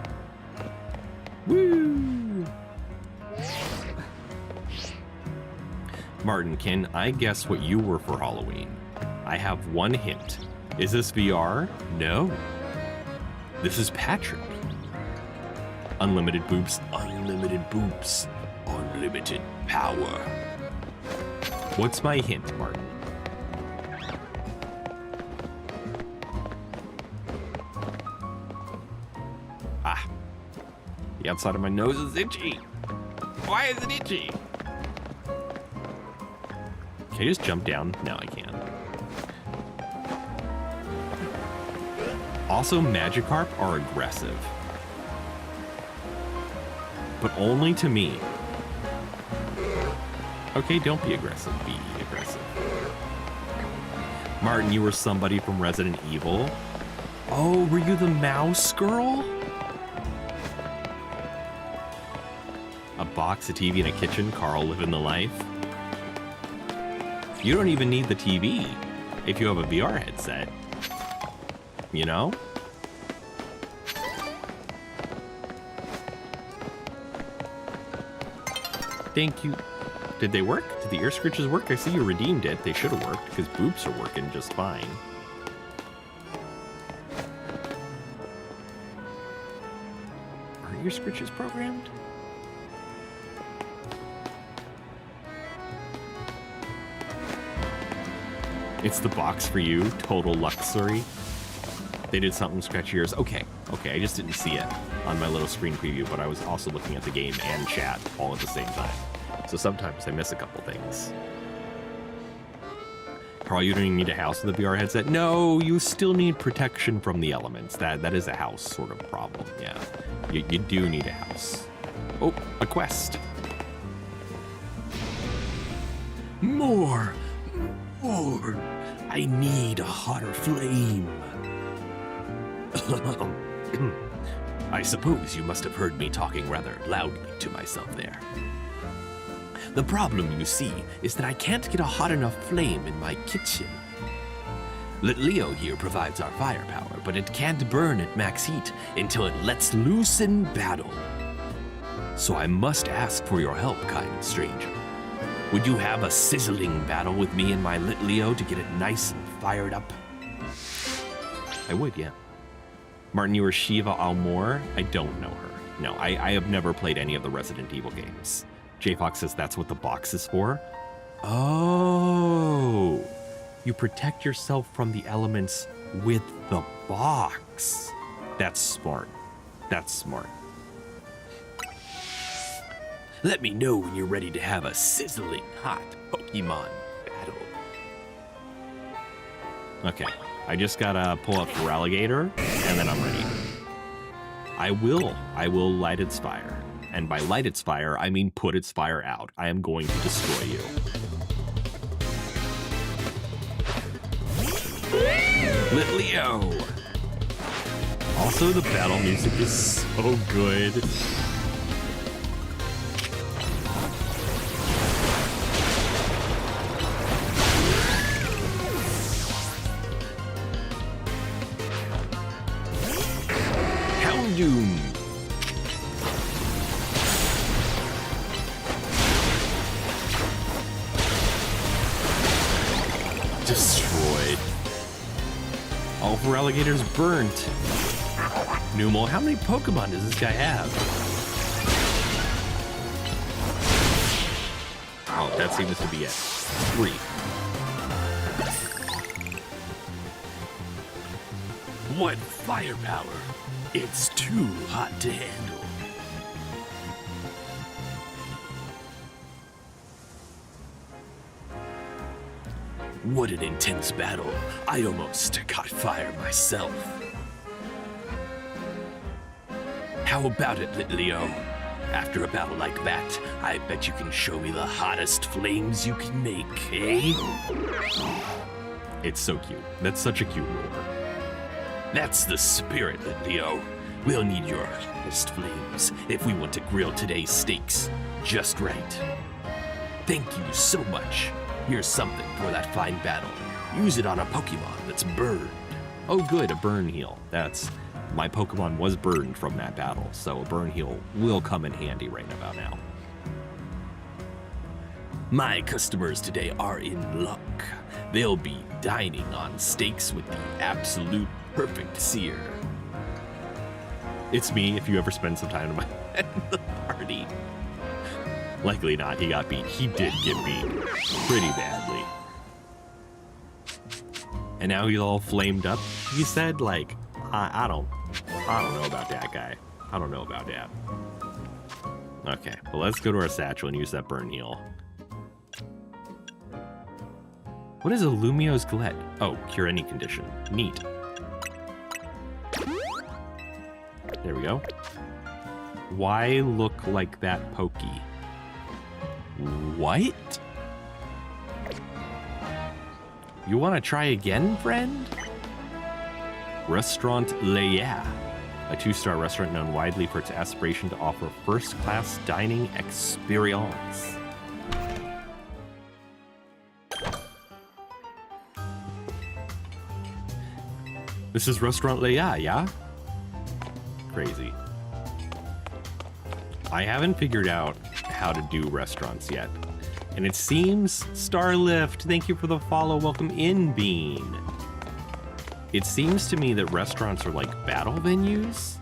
Woo! Martin, can I guess what you were for Halloween? I have one hint. Is this VR? No. This is Patrick. Unlimited boops, unlimited boops, unlimited power. What's my hint, Martin? Ah. The outside of my nose is itchy. Why is it itchy? Can I just jump down? No, I can't. Also, Magikarp are aggressive. But only to me. Okay, don't be aggressive. Be aggressive. Martin, you were somebody from Resident Evil. Oh, were you the mouse girl? A box, a TV, and a kitchen. Carl living the life. You don't even need the TV if you have a VR headset. You know? Thank you. Did they work? Did the ear scritches work? I see you redeemed it. They should have worked because boops are working just fine. Are ear scritches programmed? It's the box for you. Total luxury. They did something to scratch yours. Okay, I just didn't see it on my little screen preview, but I was also looking at the game and chat all at the same time. So sometimes I miss a couple things. Carl, you don't even need a house with a VR headset. No, you still need protection from the elements. That is a house sort of problem, yeah. You do need a house. Oh, a quest. More. I need a hotter flame. I suppose you must have heard me talking rather loudly to myself there. The problem, you see, is that I can't get a hot enough flame in my kitchen. Leo here provides our firepower, but it can't burn at max heat until it lets loose in battle. So I must ask for your help, kind stranger. Would you have a sizzling battle with me and my Leo to get it nice and fired up? I would, yeah. Martin, you were Shiva Almore? I don't know her. No, I have never played any of the Resident Evil games. J-Fox says that's what the box is for. Oh, you protect yourself from the elements with the box. That's smart. That's smart. Let me know when you're ready to have a sizzling hot Pokemon battle. Okay, I just gotta pull up Feraligatr, and then I'm ready. I will light its fire. And by light its fire, I mean put its fire out. I am going to destroy you. Leo! Also, the battle music is so good. Houndoom! Destroyed. All Feraligatr's burnt. Numel, how many Pokemon does this guy have? Oh, that seems to be it. 3. What firepower! It's too hot to handle. What an intense battle. I almost caught fire myself. How about it, Leo? After a battle like that, I bet you can show me the hottest flames you can make, eh? It's so cute. That's such a cute roar. That's the spirit, Leo. We'll need your hottest flames if we want to grill today's steaks just right. Thank you so much. Here's something for that fine battle. Use it on a Pokemon that's burned. Oh good, a burn heal. My Pokemon was burned from that battle, so a burn heal will come in handy right about now. My customers today are in luck. They'll be dining on steaks with the absolute perfect sear. It's me if you ever spend some time in the party. Likely not, he got beat. He did get beat pretty badly. And now he's all flamed up. He said, like, I don't know about that guy. I don't know about that. Okay, well, let's go to our satchel and use that burn heal. What is a Lumio's Gillette? Oh, cure any condition. Neat. There we go. Why look like that Pokey? What? You want to try again, friend? Restaurant Leia, a 2-star restaurant known widely for its aspiration to offer first-class dining experience. This is Restaurant Leia, yeah? Crazy. I haven't figured out how to do restaurants yet. And it seems, Starlift, thank you for the follow, welcome in, Bean. It seems to me that restaurants are like battle venues.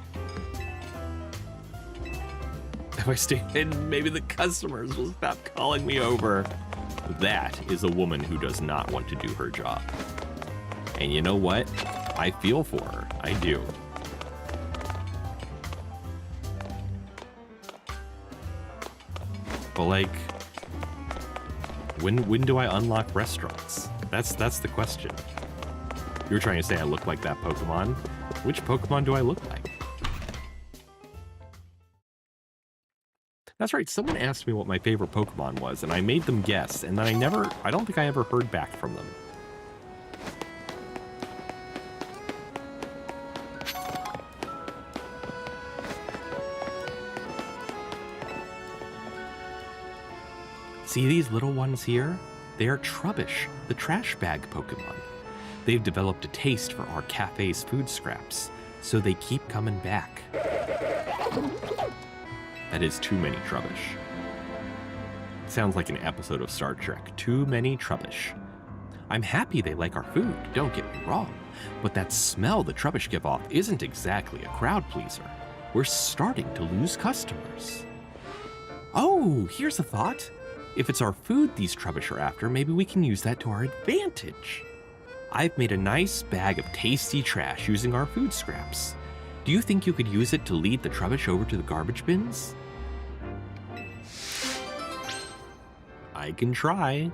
If I stay in, maybe the customers will stop calling me over. That is a woman who does not want to do her job. And you know what? I feel for her. I do. But like, when do I unlock restaurants? That's the question. You were trying to say I look like that Pokemon. Which Pokemon do I look like? That's right, someone asked me what my favorite Pokemon was, and I made them guess, and then I don't think I ever heard back from them. See these little ones here? They are Trubbish, the trash bag Pokemon. They've developed a taste for our cafe's food scraps, so they keep coming back. That is too many Trubbish. Sounds like an episode of Star Trek. Too many Trubbish. I'm happy they like our food, don't get me wrong, but that smell the Trubbish give off isn't exactly a crowd pleaser. We're starting to lose customers. Oh, here's a thought. If it's our food these Trubbish are after, maybe we can use that to our advantage. I've made a nice bag of tasty trash using our food scraps. Do you think you could use it to lead the Trubbish over to the garbage bins? I can try.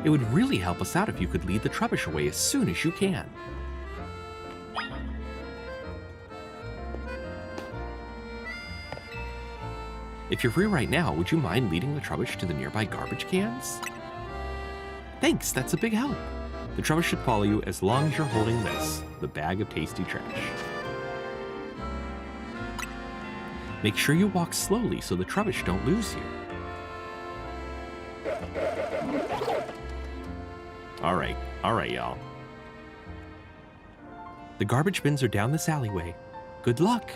It would really help us out if you could lead the Trubbish away as soon as you can. If you're free right now, would you mind leading the Trubbish to the nearby garbage cans? Thanks, that's a big help. The Trubbish should follow you as long as you're holding this, the bag of tasty trash. Make sure you walk slowly so the Trubbish don't lose you. All right, y'all. The garbage bins are down this alleyway. Good luck.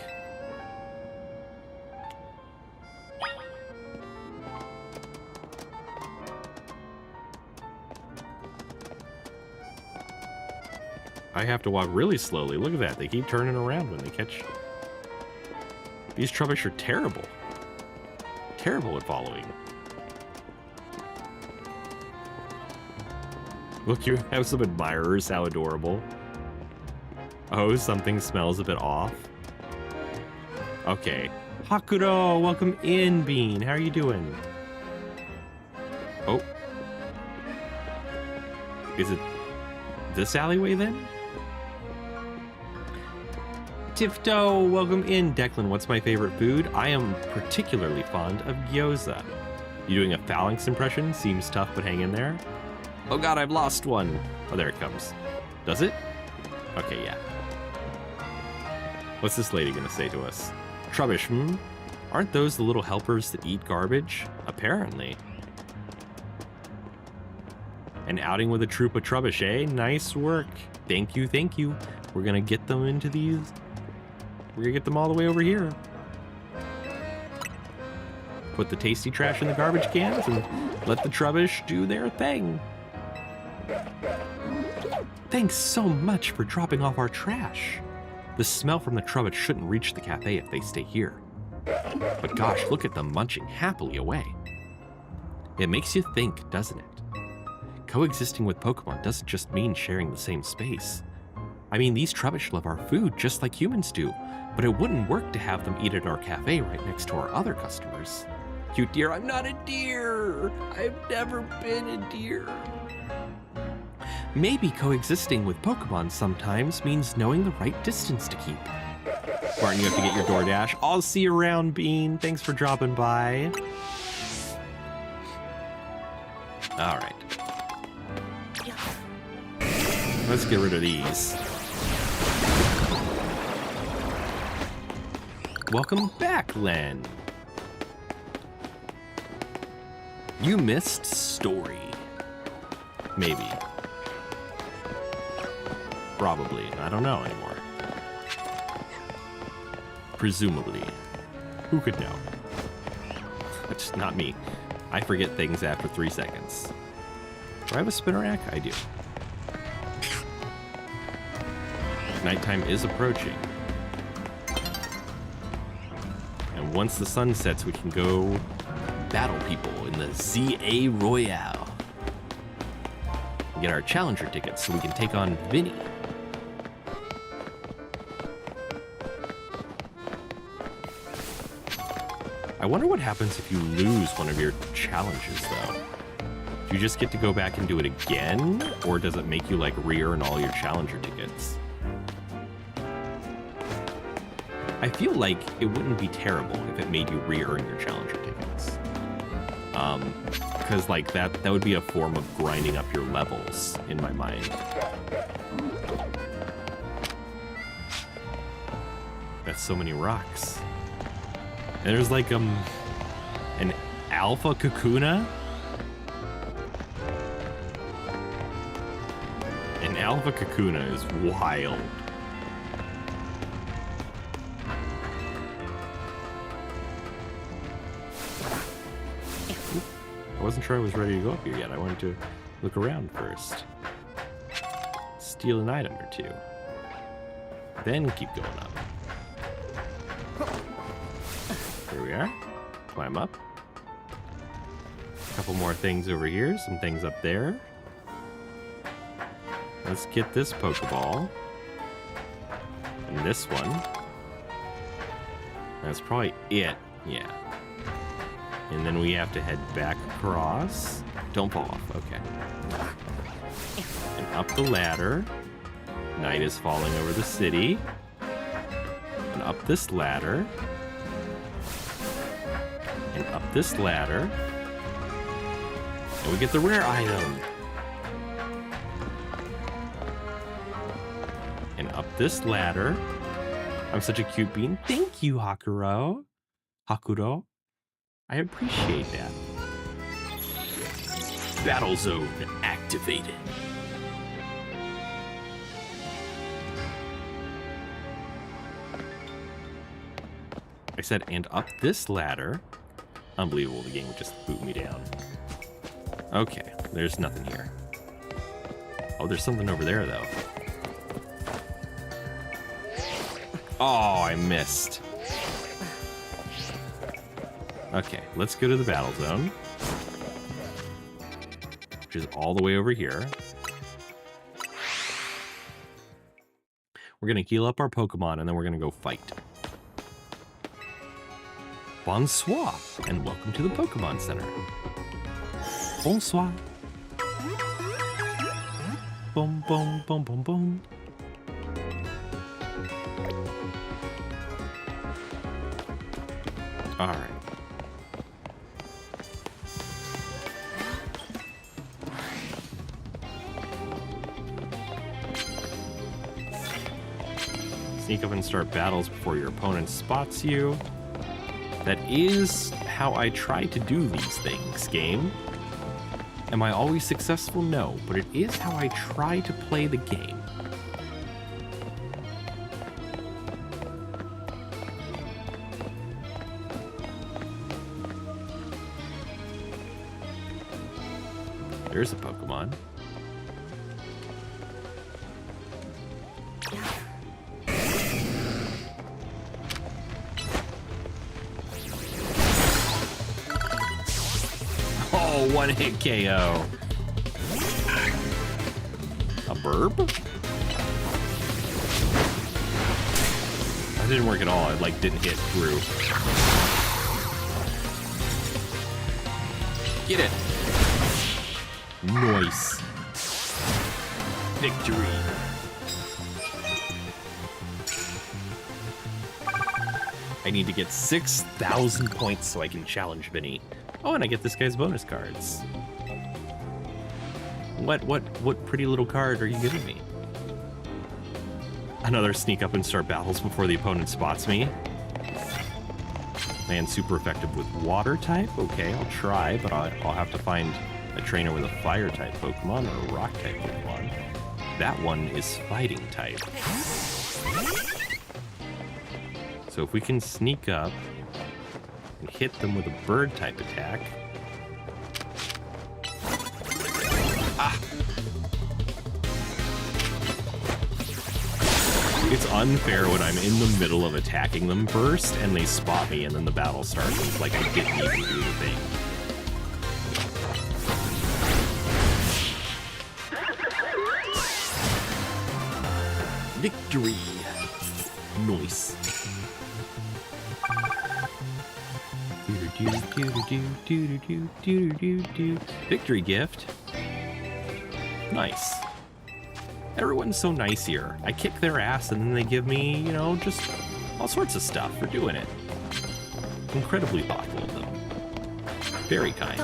I have to walk really slowly. Look at that. They keep turning around when they catch. These Trubbish are terrible. Terrible at following. Look, you have some admirers. How adorable. Oh, something smells a bit off. Okay. Hakuro, welcome in, Bean. How are you doing? Oh. Is it this alleyway then? Tifto, welcome in. Declan, what's my favorite food? I am particularly fond of gyoza. You doing a phalanx impression? Seems tough, but hang in there. Oh god, I've lost one. Oh, there it comes. Does it? Okay, yeah. What's this lady gonna say to us? Trubbish, Aren't those the little helpers that eat garbage? Apparently. An outing with a troop of Trubbish, eh? Nice work. Thank you, thank you. We're gonna get them into these. We're gonna get them all the way over here. Put the tasty trash in the garbage cans and let the Trubbish do their thing. Thanks so much for dropping off our trash. The smell from the Trubbish shouldn't reach the cafe if they stay here. But gosh, look at them munching happily away. It makes you think, doesn't it? Coexisting with Pokemon doesn't just mean sharing the same space. I mean, these Trubbish love our food just like humans do, but it wouldn't work to have them eat at our cafe right next to our other customers. Cute deer, I'm not a deer! I've never been a deer. Maybe coexisting with Pokemon sometimes means knowing the right distance to keep. Martin, you have to get your DoorDash. I'll see you around, Bean. Thanks for dropping by. All right. Let's get rid of these. Welcome back, Len. You missed story. Maybe. Probably. I don't know anymore. Presumably. Who could know? That's not me. I forget things after 3 seconds. Do I have a Spinnerack? I do. Nighttime is approaching. And once the sun sets, we can go battle people in the ZA Royale. Get our challenger tickets so we can take on Vinny. I wonder what happens if you lose one of your challenges, though. Do you just get to go back and do it again? Or does it make you, like, re-earn all your challenger tickets? I feel like it wouldn't be terrible if it made you re-earn your challenger tickets. Because, like, that would be a form of grinding up your levels, in my mind. That's so many rocks. And there's like An alpha Kakuna? An alpha Kakuna is wild. I wasn't sure I was ready to go up here yet. I wanted to look around first. Steal an item or two. Then keep going up. Here we are. Climb up. A couple more things over here. Some things up there. Let's get this Pokeball. And this one. That's probably it. Yeah. And then we have to head back across. Don't fall off. Okay. And up the ladder. Night is falling over the city. And up this ladder. And up this ladder. And we get the rare item. And up this ladder. I'm such a cute bean. Thank you, Hakuro. Hakuro. I appreciate that. Battle zone activated. I said, and up this ladder. Unbelievable, the game would just boot me down. Okay, there's nothing here. Oh, there's something over there, though. Oh, I missed. Okay, let's go to the battle zone. Which is all the way over here. We're going to heal up our Pokemon, and then we're going to go fight. Bonsoir, and welcome to the Pokemon Center. Bonsoir. Boom, boom, boom, boom, boom. All right. Sneak up and start battles before your opponent spots you. That is how I try to do these things, game. Am I always successful? No, but it is how I try to play the game. There's a Pokemon. Oh, one hit KO. A burb? That didn't work at all. It like didn't hit through. Get it. Nice. Victory. I need to get 6,000 points so I can challenge Vinny. Oh, and I get this guy's bonus cards. What pretty little card are you giving me? Another sneak up and start battles before the opponent spots me. Man, super effective with water type. Okay, I'll try, but I'll have to find a trainer with a fire type Pokemon or a rock type Pokemon. That one is fighting type. So if we can sneak up and hit them with a bird type attack. Ah! It's unfair when I'm in the middle of attacking them first and they spot me and then the battle starts. It's like I didn't even do the thing. Victory! Nice. Victory gift. Nice. Everyone's so nice here. I kick their ass and then they give me, you know, just all sorts of stuff for doing it. Incredibly thoughtful of them. Very kind.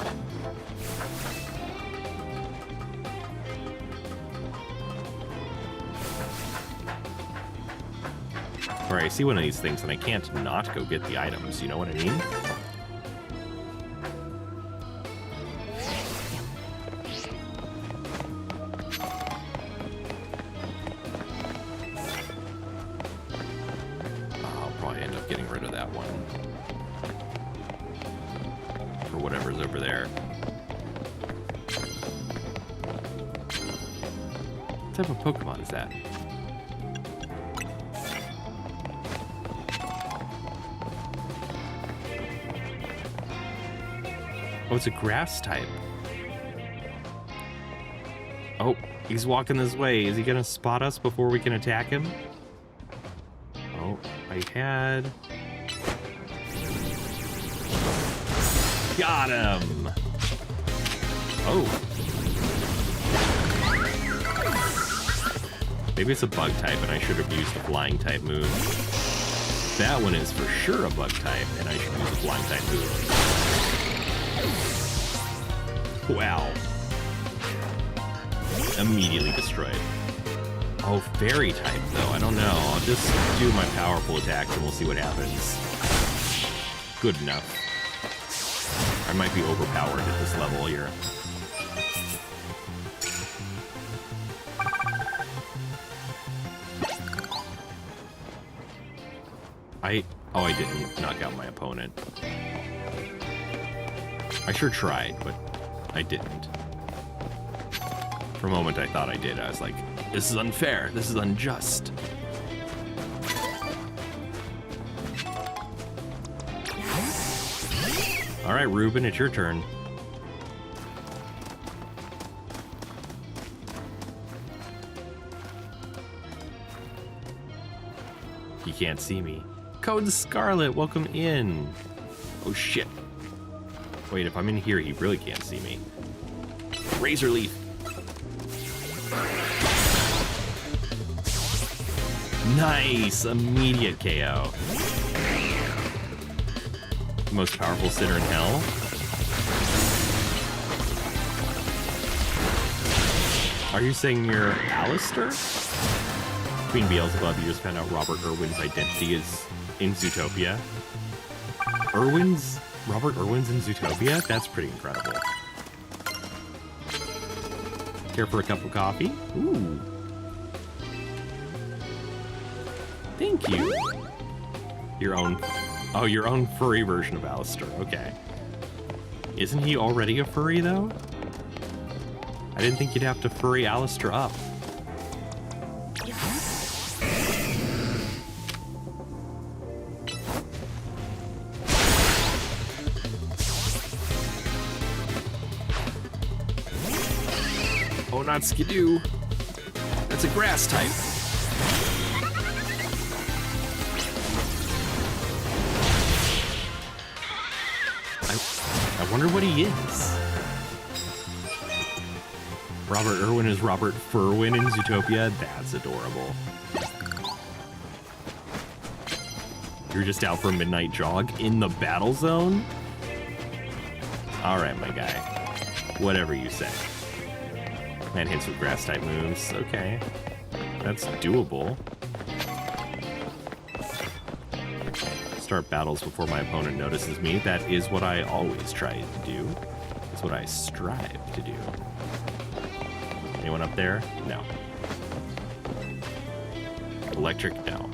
Or I see one of these things and I can't not go get the items, you know what I mean? one. For whatever's over there. What type of Pokemon is that? Oh, it's a grass type. Oh, he's walking this way. Is he gonna spot us before we can attack him? Oh, I had... Got him! Oh. Maybe it's a bug type and I should have used the flying type move. That one is for sure a bug type and I should use the flying type move. Wow. Immediately destroyed. Oh, fairy type though. I don't know. I'll just do my powerful attacks and we'll see what happens. Good enough. I might be overpowered at this level here. I didn't knock out my opponent. I sure tried, but I didn't. For a moment I thought I did. I was like, this is unfair. This is unjust. All right, Ruben, it's your turn. He can't see me. Code Scarlet, welcome in. Oh shit. Wait, if I'm in here, he really can't see me. Razor Leaf. Nice, immediate KO. Most powerful sitter in hell. Are you saying you're Alistair? Queen Beelzebub, you just found out Robert Irwin's identity is in Zootopia. Robert Irwin's in Zootopia? That's pretty incredible. Care for a cup of coffee? Ooh. Thank you. Your own furry version of Alistair. Okay. Isn't he already a furry, though? I didn't think you'd have to furry Alistair up. Oh, not Skidoo. That's a grass type. I wonder what he is. Robert Irwin is Robert Furwin in Zootopia? That's adorable. You're just out for a midnight jog in the battle zone? Alright, my guy. Whatever you say. Man hits with grass type moves. Okay. That's doable. Start battles before my opponent notices me. That is what I always try to do. It's what I strive to do. Anyone up there? No. Electric? No.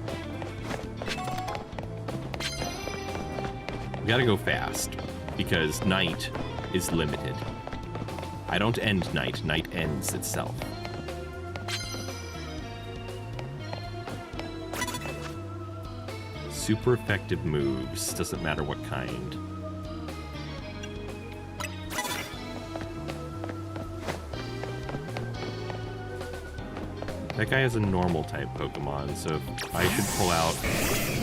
We gotta go fast, because night is limited. I don't end night, night ends itself. Super effective moves, doesn't matter what kind. That guy is a normal type Pokemon, so I should pull out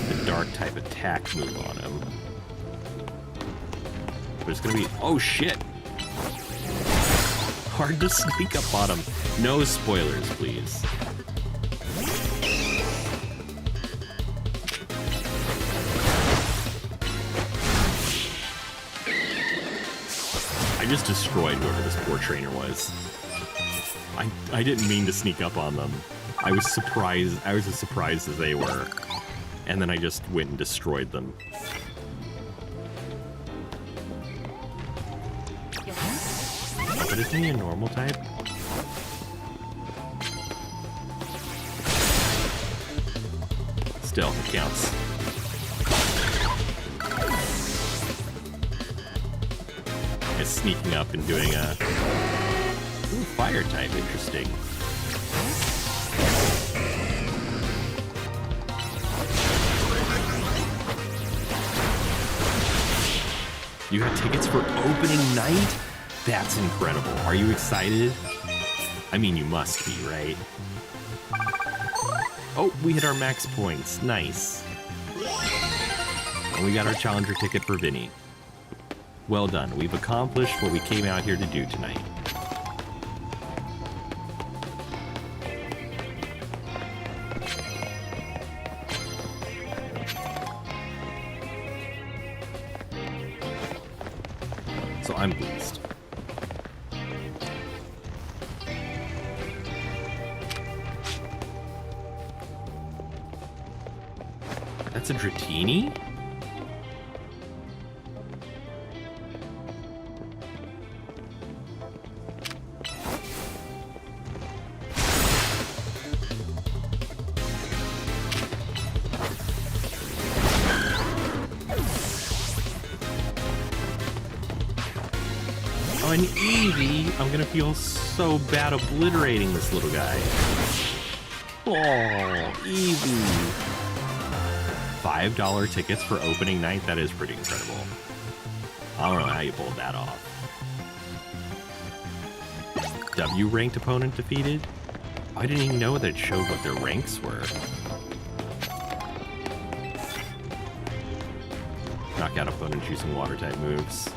the dark type attack move on him. But it's gonna be, oh shit! Hard to sneak up on him. No spoilers, please. I just destroyed whoever this poor trainer was. I didn't mean to sneak up on them. I was surprised. I was as surprised as they were. And then I just went and destroyed them. But isn't he a normal type? Still, it counts. sneaking up and doing a fire type. Interesting. You got tickets for opening night? That's incredible. Are you excited? I mean, you must be, right? Oh, we hit our max points. Nice. And we got our challenger ticket for Vinny. Well done. We've accomplished what we came out here to do tonight. So I'm pleased. That's a Dratini? Oh, an Eevee! I'm gonna feel so bad obliterating this little guy. Oh, Eevee! $5 tickets for opening night? That is pretty incredible. I don't know how you pulled that off. W-ranked opponent defeated? I didn't even know that it showed what their ranks were. Knockout opponent using water-type moves.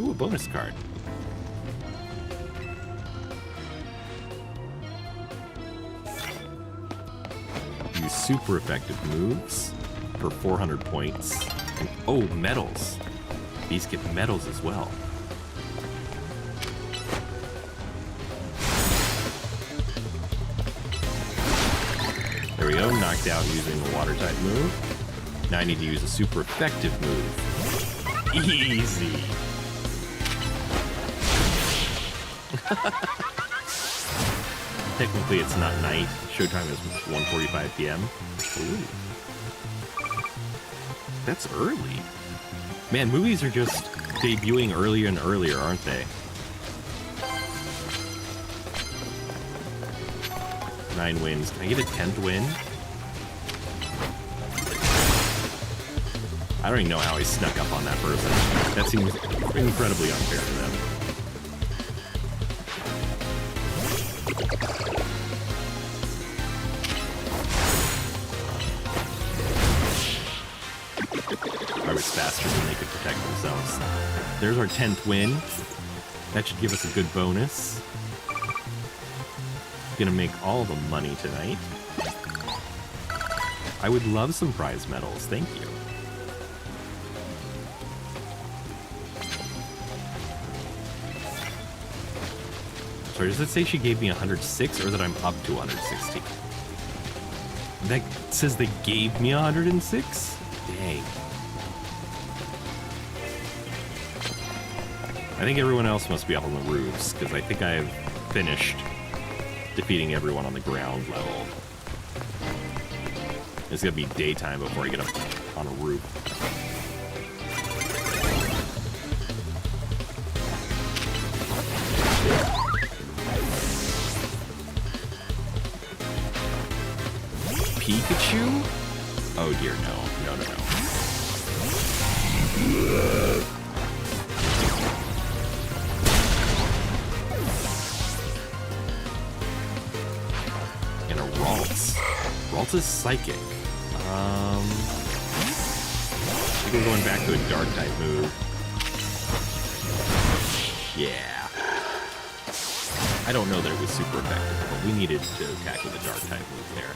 Ooh, a bonus card. Use super effective moves for 400 points. And, oh, medals. These get medals as well. There we go, knocked out using a water-type move. Now I need to use a super effective move. Easy. Technically, it's not night. Showtime is 1:45 p.m. Ooh. That's early. Man, movies are just debuting earlier and earlier, aren't they? 9 wins. Can I get a 10th win? I don't even know how I snuck up on that person. That seems incredibly unfair to them. I was faster than they could protect themselves. There's our 10th win. That should give us a good bonus. Gonna make all the money tonight. I would love some prize medals, thank you. Sorry, does it say she gave me 106 or that I'm up to 160? That says they gave me 106? Dang. I think everyone else must be up on the roofs, because I think I have finished defeating everyone on the ground level. It's gonna be daytime before I get up on a roof. Pikachu? Oh dear, no. No, no, no. And a Ralts. Ralts is psychic. I think we're going back to a dark type move. Yeah. I don't know that it was super effective, but we needed to tackle the dark type move there.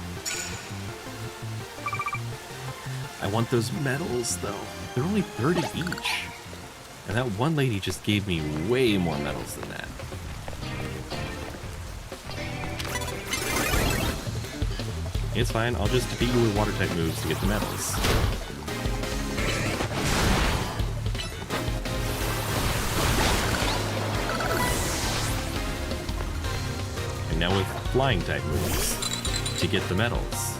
I want those medals, though. They're only 30 each. And that one lady just gave me way more medals than that. It's fine, I'll just defeat you with water-type moves to get the medals. And now with flying-type moves to get the medals.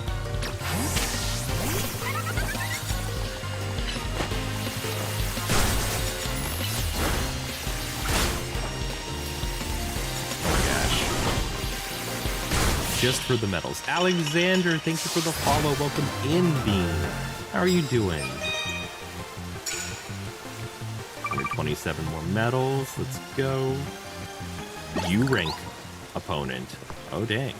just for the medals. Alexander, thank you for the follow. Welcome in, Bean. How are you doing? 127 more medals. Let's go. U rank opponent. Oh, dang.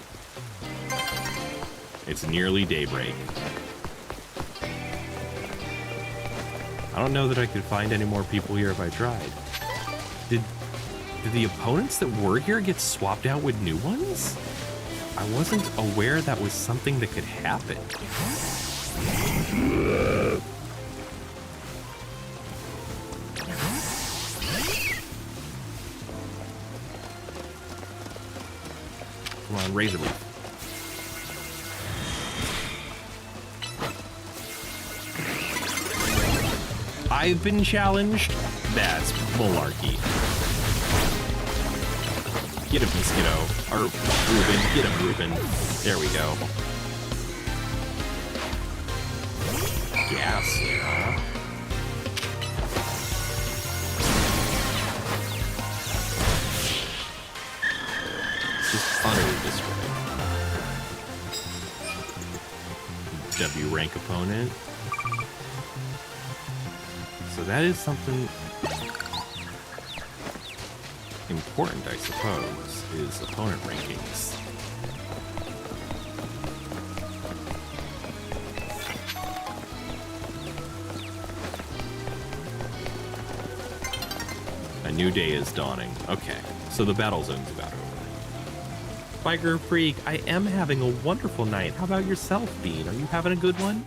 It's nearly daybreak. I don't know that I could find any more people here if I tried. Did the opponents that were here get swapped out with new ones? I wasn't aware that was something that could happen. Come on, Razor Leaf. I've been challenged? That's malarkey. Get him, Mosquito. Or Ruben. Get him, Ruben. There we go. Ghastly, huh? Just utterly destroyed. W rank opponent. So that is something important, I suppose, is opponent rankings. A new day is dawning. Okay, so the battle zone's about over. Biker Freak, I am having a wonderful night. How about yourself, Bean? Are you having a good one?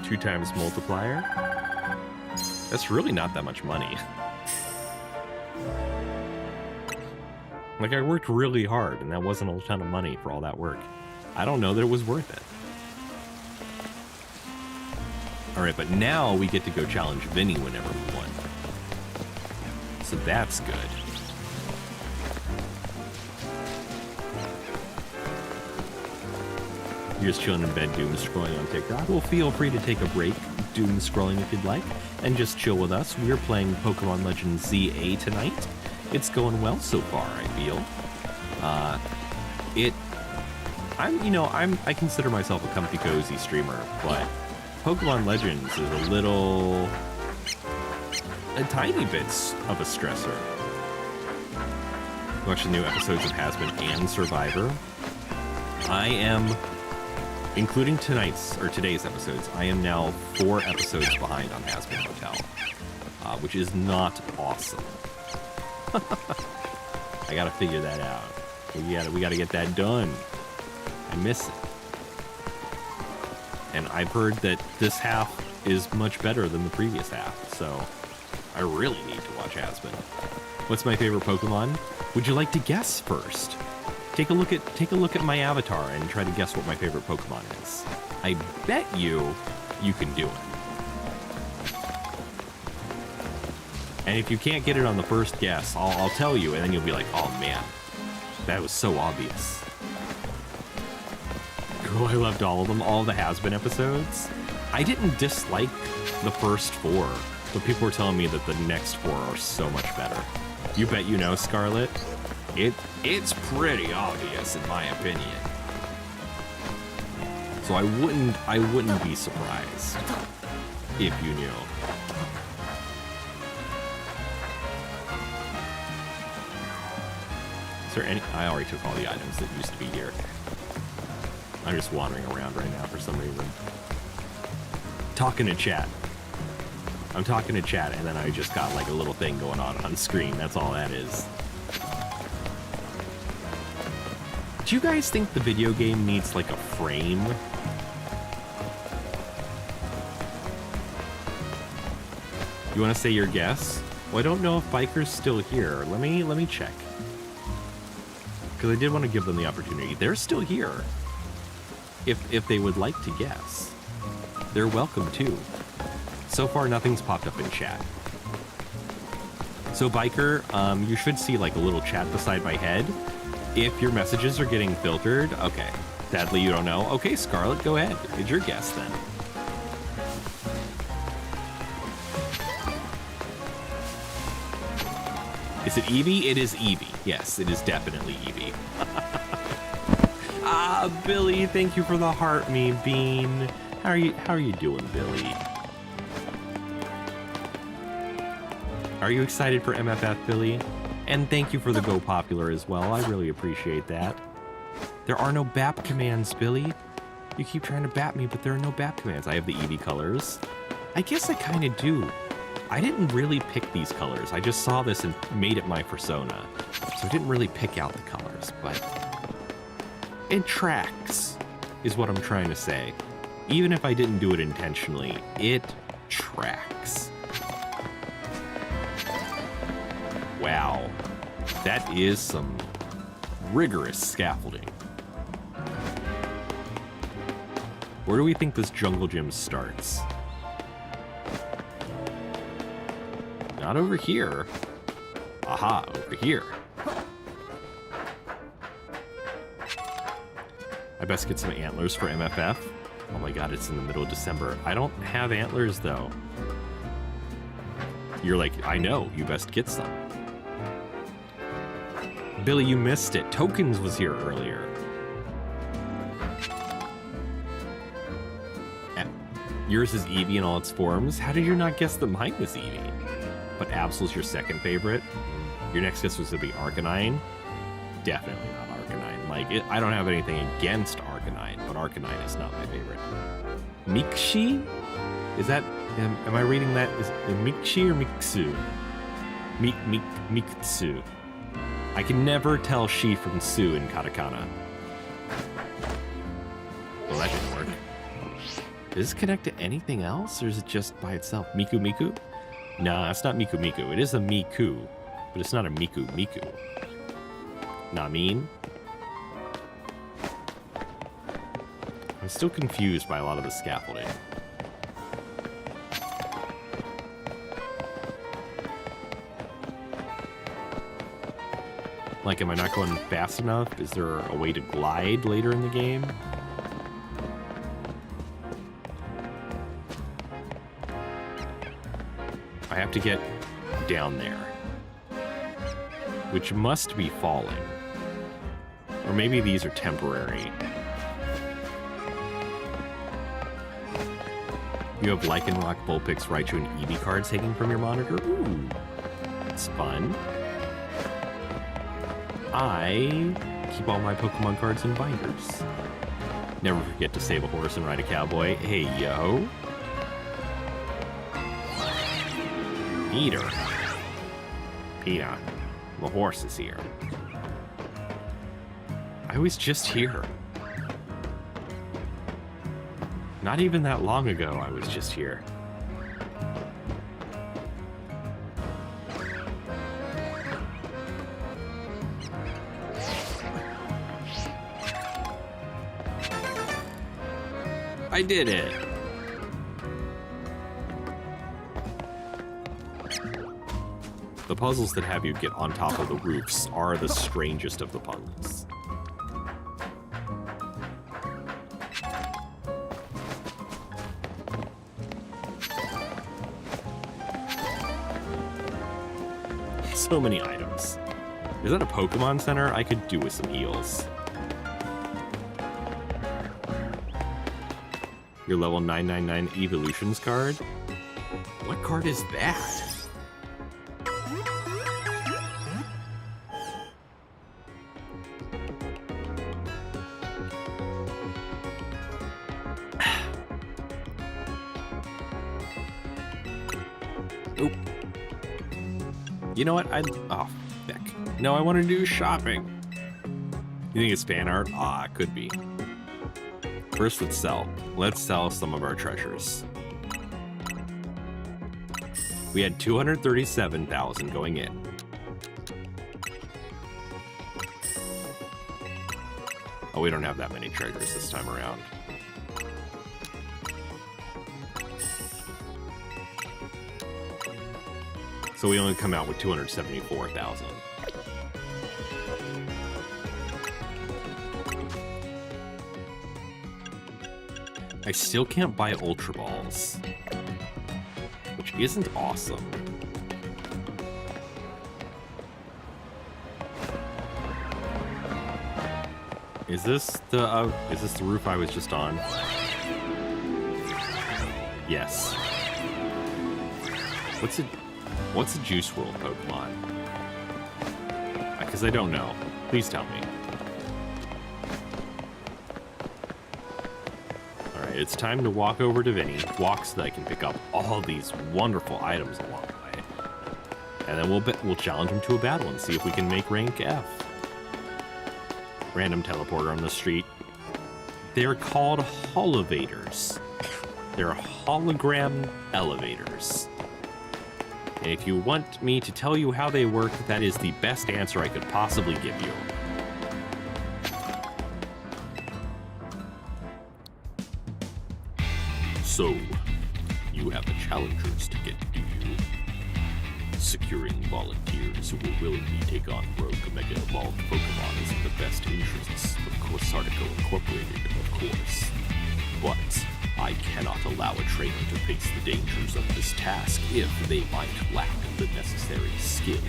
2 times multiplier. That's really not that much money. Like, I worked really hard, and that wasn't a ton of money for all that work. I don't know that it was worth it. Alright, but now we get to go challenge Vinny whenever we want. So that's good. You're just chilling in bed, doom scrolling on TikTok. Well, feel free to take a break, doom scrolling if you'd like, and just chill with us. We're playing Pokémon Legends ZA tonight. It's going well so far, I feel. I consider myself a comfy cozy streamer, but Pokémon Legends is a tiny bit of a stressor. Watch the new episodes of Has Been and Survivor. I am, including today's episodes, I am now 4 episodes behind on Has Been Hotel, which is not awesome. I gotta figure that out. We gotta get that done. I miss it. And I've heard that this half is much better than the previous half, so I really need to watch Has Been. What's my favorite Pokemon? Would you like to guess first? Take a look at my avatar and try to guess what my favorite Pokemon is. I bet you can do it. And if you can't get it on the first guess, I'll tell you, and then you'll be like, oh man, that was so obvious. Cool, I loved all of them, all the Has Been episodes. I didn't dislike the first 4, but people were telling me that the next 4 are so much better. You bet you know, Scarlet. It's pretty obvious in my opinion. So I wouldn't be surprised if you knew. Is there any? I already took all the items that used to be here. I'm just wandering around right now for some reason. Talking to chat. I'm talking to chat and then I just got like a little thing going on screen. That's all that is. Do you guys think the video game needs like a frame? You want to say your guess? Well, I don't know if Biker's still here. Let me check. Because I did want to give them the opportunity. They're still here. If they would like to guess. They're welcome too. So far, nothing's popped up in chat. So Biker, you should see like a little chat beside my head. If your messages are getting filtered, okay. Sadly, you don't know. Okay, Scarlet, go ahead. It's your guess then. Is it Eevee? It is Eevee. Yes, it is definitely Eevee. Billy, thank you for the heart me bean. How are you doing, Billy? Are you excited for MFF, Billy? And thank you for the Go Popular as well. I really appreciate that. There are no BAP commands, Billy. You keep trying to BAP me, but there are no BAP commands. I have the Eevee colors. I guess I kind of do. I didn't really pick these colors. I just saw this and made it my persona. So I didn't really pick out the colors, but it tracks, is what I'm trying to say. Even if I didn't do it intentionally, it tracks. Wow, that is some rigorous scaffolding. Where do we think this jungle gym starts? Not over here. Aha, over here. I best get some antlers for MFF. Oh my god, it's in the middle of December. I don't have antlers, though. You're like, I know, you best get some. Billy, you missed it. Tokens was here earlier. Yours is Eevee in all its forms. How did you not guess that mine was Eevee? But Absol's your second favorite. Your next guess was to be Arcanine. Definitely not Arcanine. Like, I don't have anything against Arcanine, but Arcanine is not my favorite. Mikshi? Is that, am I reading that? Is it Mikshi or Miksu? Miksu. I can never tell she from Su in katakana. Well, that didn't work. Does this connect to anything else, or is it just by itself? Miku Miku? Nah, it's not Miku Miku. It is a Miku, but it's not a Miku Miku. Not mean? I'm still confused by a lot of the scaffolding. Like, am I not going fast enough? Is there a way to glide later in the game? I have to get down there, which must be falling. Or maybe these are temporary. You have Lycanroc, Vulpix, Raichu, and Eevee cards hanging from your monitor? Ooh, it's fun. I keep all my Pokemon cards in binders. Never forget to save a horse and ride a cowboy. Hey, yo. Peter. Peter, the horse is here. I was just here. Not even that long ago, I was just here. I did it. The puzzles that have you get on top of the roofs are the strangest of the puzzles. So many items. Is that a Pokemon Center? I could do with some heals. Your level 999 Evolutions card? What card is that? Oop. You know what? Oh, heck. No, I want to do shopping. You think it's fan art? Ah, it could be. First, let's sell. Let's sell some of our treasures. We had 237,000 going in. Oh, we don't have that many treasures this time around. So we only come out with 274,000. I still can't buy Ultra Balls, which isn't awesome. Is this the roof I was just on? Yes. What's a Juice World Pokemon? Because I don't know. Please tell me. Alright, it's time to walk over to Vinny. Walk so that I can pick up all these wonderful items along the way. And then we'll challenge him to a battle and see if we can make rank F. Random teleporter on the street. They're called holovators. They're hologram elevators. And if you want me to tell you how they work, that is the best answer I could possibly give you. So, you have the challengers to get, do you? Securing volunteers who will willingly take on rogue Mega Evolved Pokemon is in the best interests of Corsairtico Incorporated, of course. But I cannot allow a trainer to face the dangers of this task if they might lack the necessary skill.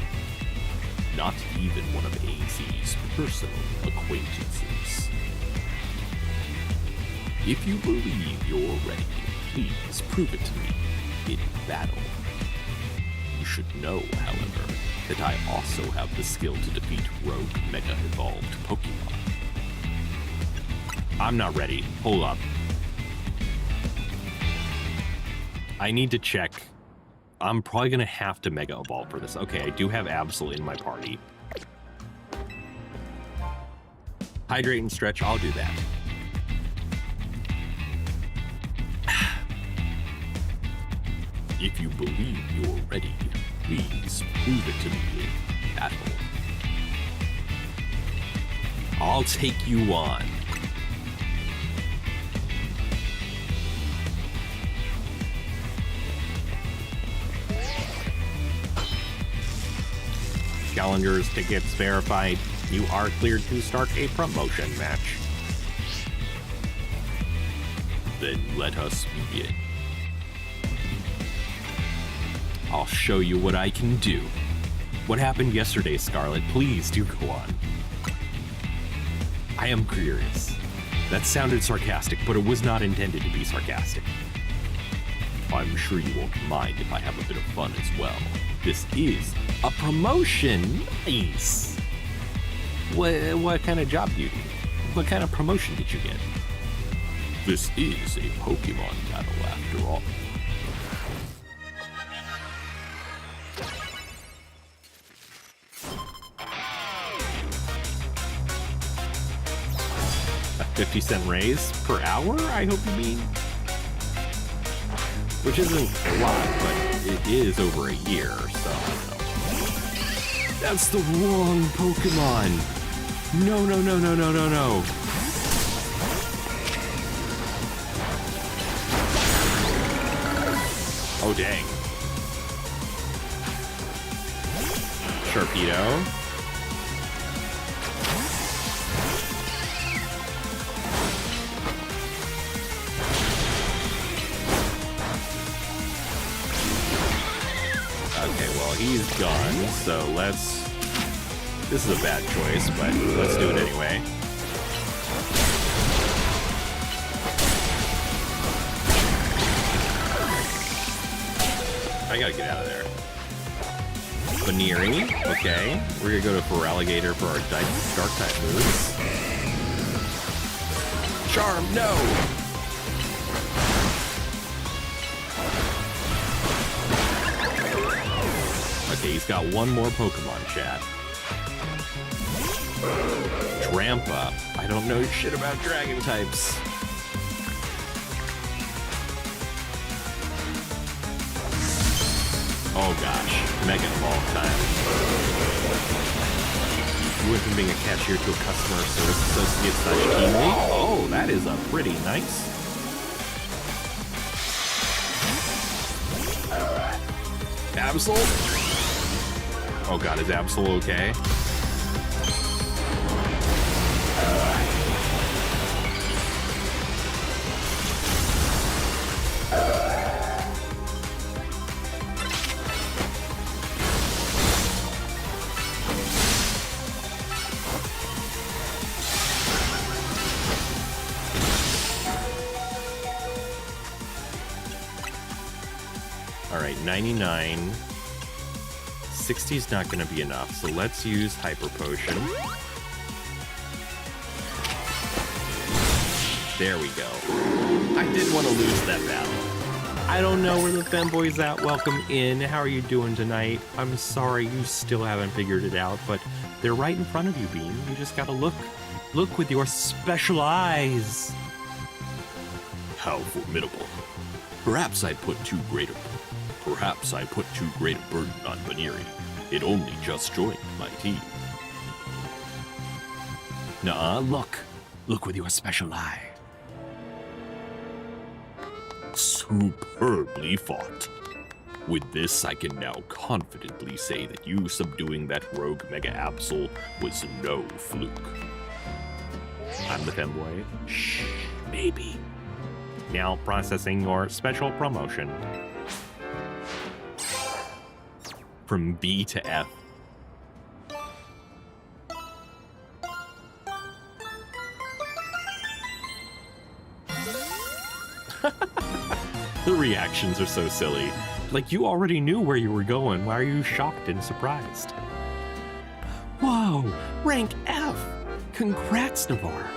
Not even one of AZ's personal acquaintances. If you believe you're ready, please prove it to me in battle. You should know, however, that I also have the skill to defeat rogue Mega Evolved Pokemon. I'm not ready. Hold up. I need to check. I'm probably going to have to Mega Evolve for this. Okay, I do have Absol in my party. Hydrate and stretch, I'll do that. If you believe you're ready, please prove it to me in battle. I'll take you on. Challengers tickets verified. You are cleared to start a promotion match. Then let us begin. I'll show you what I can do. What happened yesterday, Scarlet? Please do go on. I am curious. That sounded sarcastic, but it was not intended to be sarcastic. I'm sure you won't mind if I have a bit of fun as well. This is a promotion. Nice. What kind of job do you do? What kind of promotion did you get? This is a Pokemon battle after all. A 50-cent raise per hour, I hope you mean? Which isn't a lot, but it is over a year, so I don't know. That's the wrong Pokemon! No, no, no, no, no, no, no! Oh, dang. Sharpedo. Okay, well, he's gone, so let's... This is a bad choice, but let's do it anyway. I gotta get out of there. Baneri, okay. We're gonna go to Feraligatr for our Dark-type moves. Charm, no! Okay, he's got one more Pokemon, chat. Trampa. I don't know shit about dragon types. Oh gosh, Mega Evolve time. You went from being a cashier to a customer service associate / team lead. Oh, that is a pretty nice. Absol? Oh god, is Absol okay? All right, 99. 60's not going to be enough, so let's use Hyper Potion. There we go. I did want to lose that battle. I don't know where the femboy's at. Welcome in. How are you doing tonight? I'm sorry you still haven't figured it out, but they're right in front of you, Bean. You just gotta look. Look with your special eyes. How formidable. Perhaps I put too great a burden on Baniri. It only just joined my team. Nuh-uh, look. Look with your special eye. Superbly fought. With this, I can now confidently say that you subduing that rogue Mega Absol was no fluke. I'm the femboy. Shh, maybe. Now processing your special promotion. From B to F. The reactions are so silly. Like, you already knew where you were going. Why are you shocked and surprised? Whoa, rank F. Congrats, Navarre.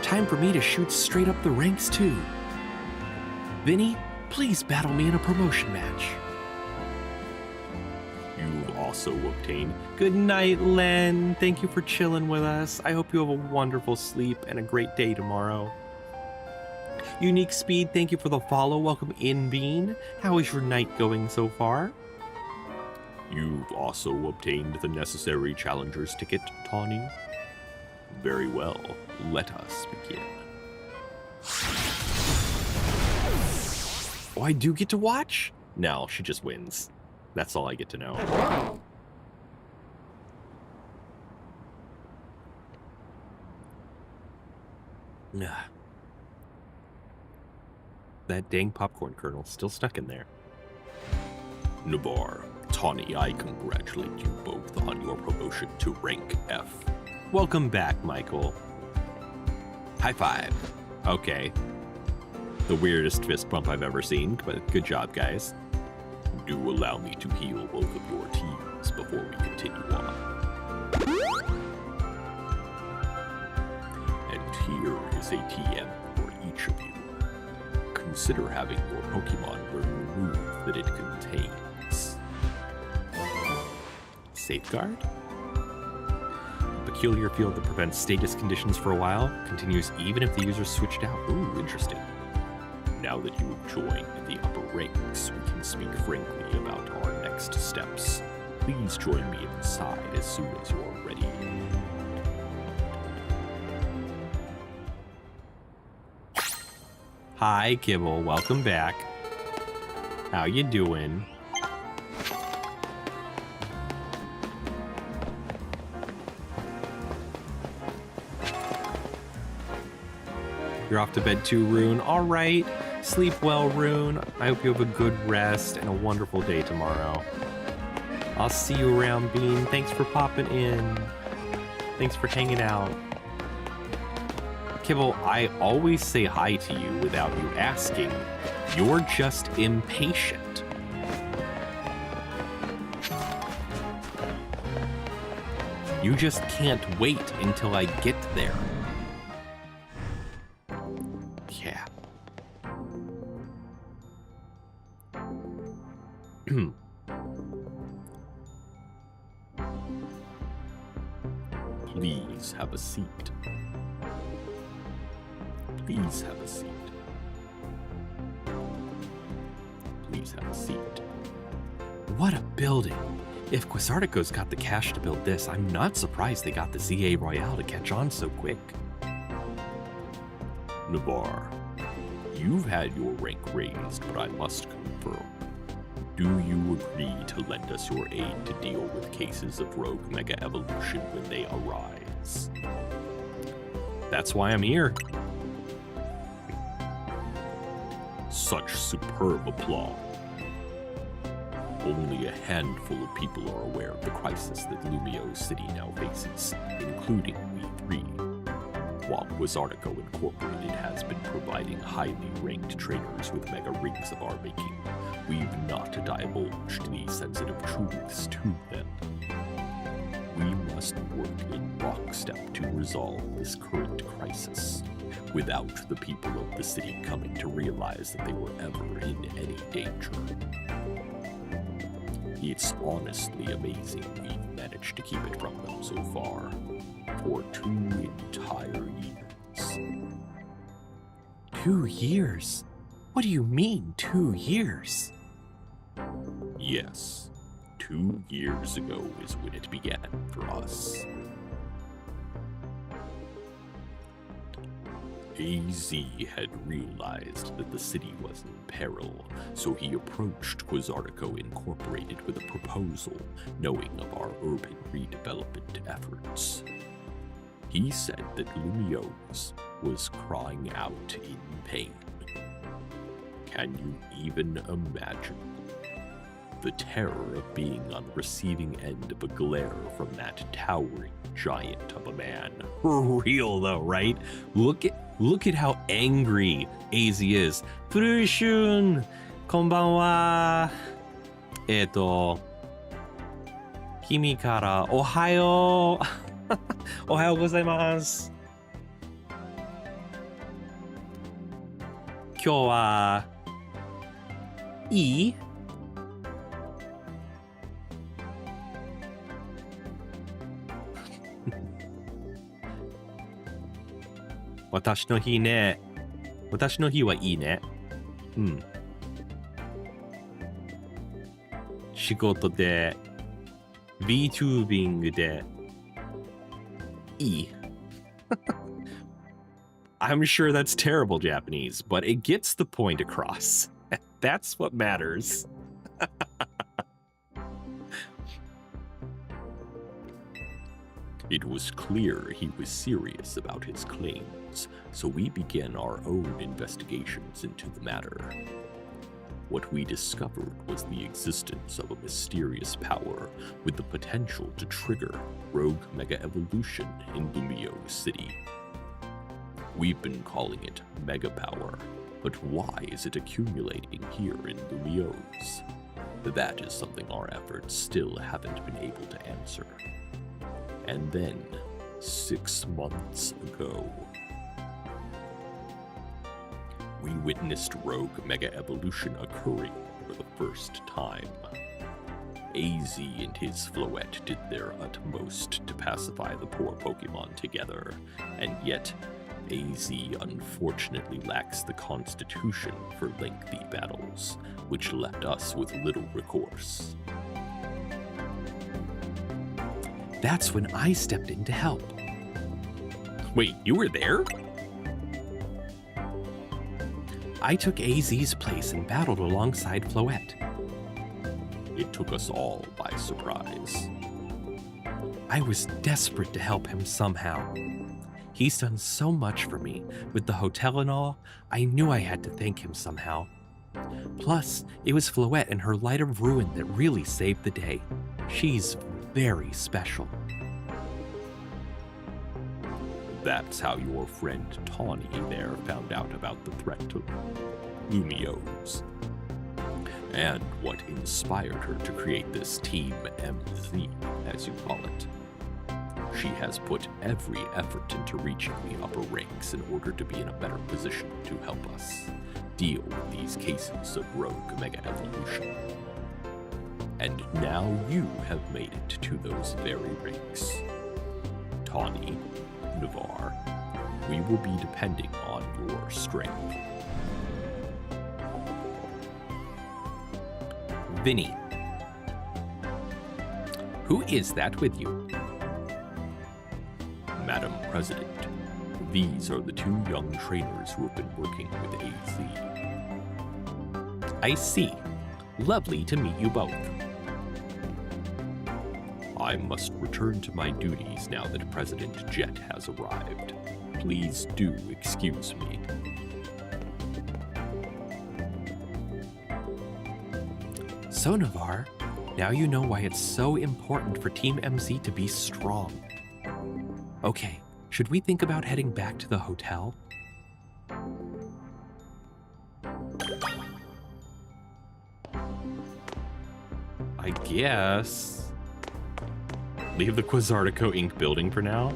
Time for me to shoot straight up the ranks, too. Vinny, please battle me in a promotion match. You've also obtained... Good night, Len. Thank you for chilling with us. I hope you have a wonderful sleep and a great day tomorrow. Unique Speed, thank you for the follow. Welcome in, Bean. How is your night going so far? You've also obtained the necessary challenger's ticket, Tawny. Very well. Let us begin. Oh, I do get to watch? No, she just wins. That's all I get to know. That dang popcorn kernel still stuck in there. Navarre, Tawny, I congratulate you both on your promotion to rank F. Welcome back, Michael. High five. Okay. The weirdest fist bump I've ever seen, but good job, guys. Do allow me to heal both of your teams before we continue on. And here is a TM for each of you. Consider having your Pokemon learn the move that it contains. Safeguard? Peculiar field that prevents status conditions for a while. Continues even if the user switched out. Ooh, interesting. Now that you have joined the upper ranks, we can speak frankly about our next steps. Please join me inside as soon as you're ready. Hi, Kibble. Welcome back. How you doing? You're off to bed too, Rune. All right. Sleep well, Rune. I hope you have a good rest and a wonderful day tomorrow. I'll see you around, Bean. Thanks for popping in. Thanks for hanging out. Kibble, I always say hi to you without you asking. You're just impatient. You just can't wait until I get there. Yeah. Please have a seat. Please have a seat. Please have a seat. What a building. If Quasartico's got the cash to build this, I'm not surprised they got the ZA Royale to catch on so quick. Navarre, you've had your rank raised, but I must confirm. Do you agree to lend us your aid to deal with cases of rogue Mega Evolution when they arise? That's why I'm here. Such superb applause. Only a handful of people are aware of the crisis that Lumio City now faces, including we three. While Quasartico Incorporated has been providing highly ranked trainers with mega rings of our making, we've not divulged these sensitive truths to them. We must work in lockstep to resolve this current crisis, without the people of the city coming to realize that they were ever in any danger. It's honestly amazing we've managed to keep it from them so far, for 2 entire years. 2 years? What do you mean, 2 years? Yes, 2 years ago is when it began for us. AZ had realized that the city was in peril, so he approached Quasartico Incorporated with a proposal, knowing of our urban redevelopment efforts. He said that Lumiose was crying out in pain. Can you even imagine the terror of being on the receiving end of a glare from that towering giant of a man? For real though, right? Look at how angry AZ is. Furushun, konbanwa. Kimi kara ohayo. Ohayo gozaimasu. Kyou wa ii? 私の日ね。私の日はいいね。うん。仕事で、VTubing で、いい。I'm sure that's terrible Japanese, but it gets the point across. That's what matters. It was clear he was serious about his claims, so we began our own investigations into the matter. What we discovered was the existence of a mysterious power with the potential to trigger rogue mega evolution in Lumio City. We've been calling it Mega Power, but why is it accumulating here in Lumiose? That is something our efforts still haven't been able to answer. And then, 6 months ago, we witnessed rogue mega evolution occurring for the first time. AZ and his Floette did their utmost to pacify the poor Pokemon together, and yet AZ unfortunately lacks the constitution for lengthy battles, which left us with little recourse. That's when I stepped in to help. Wait, you were there? I took AZ's place and battled alongside Floette. It took us all by surprise. I was desperate to help him somehow. He's done so much for me. With the hotel and all, I knew I had to thank him somehow. Plus, it was Floette and her Light of Ruin that really saved the day. She's very special. That's how your friend Tawny there found out about the threat to Lumiose, and what inspired her to create this Team MZ, as you call it. She has put every effort into reaching the upper ranks in order to be in a better position to help us deal with these cases of rogue mega evolution. And now you have made it to those very ranks. Tawny, Navarre, we will be depending on your strength. Vinny. Who is that with you? Madam President, these are the 2 young trainers who have been working with AZ. I see. Lovely to meet you both. I must return to my duties now that President Jet has arrived. Please do excuse me. So, Navarre, now you know why it's so important for Team MZ to be strong. Okay, should we think about heading back to the hotel? I guess. Leave the Quasartico Inc. building for now.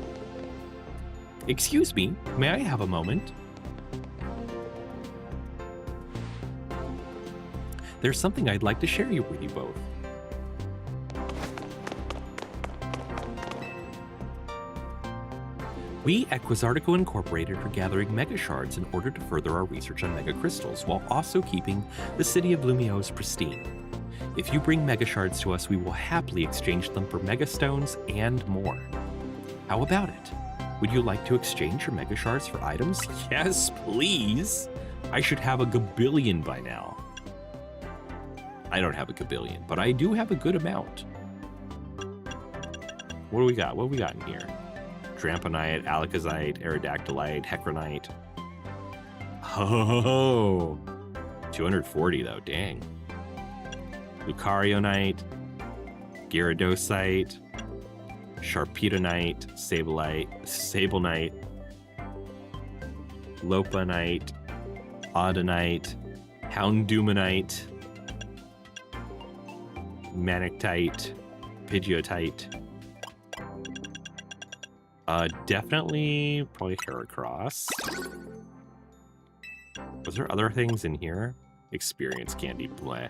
Excuse me, may I have a moment? There's something I'd like to share with you both. We at Quasartico Incorporated are gathering mega shards in order to further our research on mega crystals, while also keeping the city of Lumiose pristine. If you bring mega shards to us, we will happily exchange them for mega stones and more. How about it? Would you like to exchange your mega shards for items? Yes, please. I should have a gabillion by now. I don't have a gabillion, but I do have a good amount. What do we got? What do we got in here? Tramponite, Alakazite, Aerodactylite, Hecronite. Oh, 240 though, dang. Lucarionite, Gyarados, Sharpetonite, Sablenite, Lopunite, Audinite, Houndumanite, Manectite, Pidgeotite. Definitely, probably Heracross. Was there other things in here? Experience candy, bleh.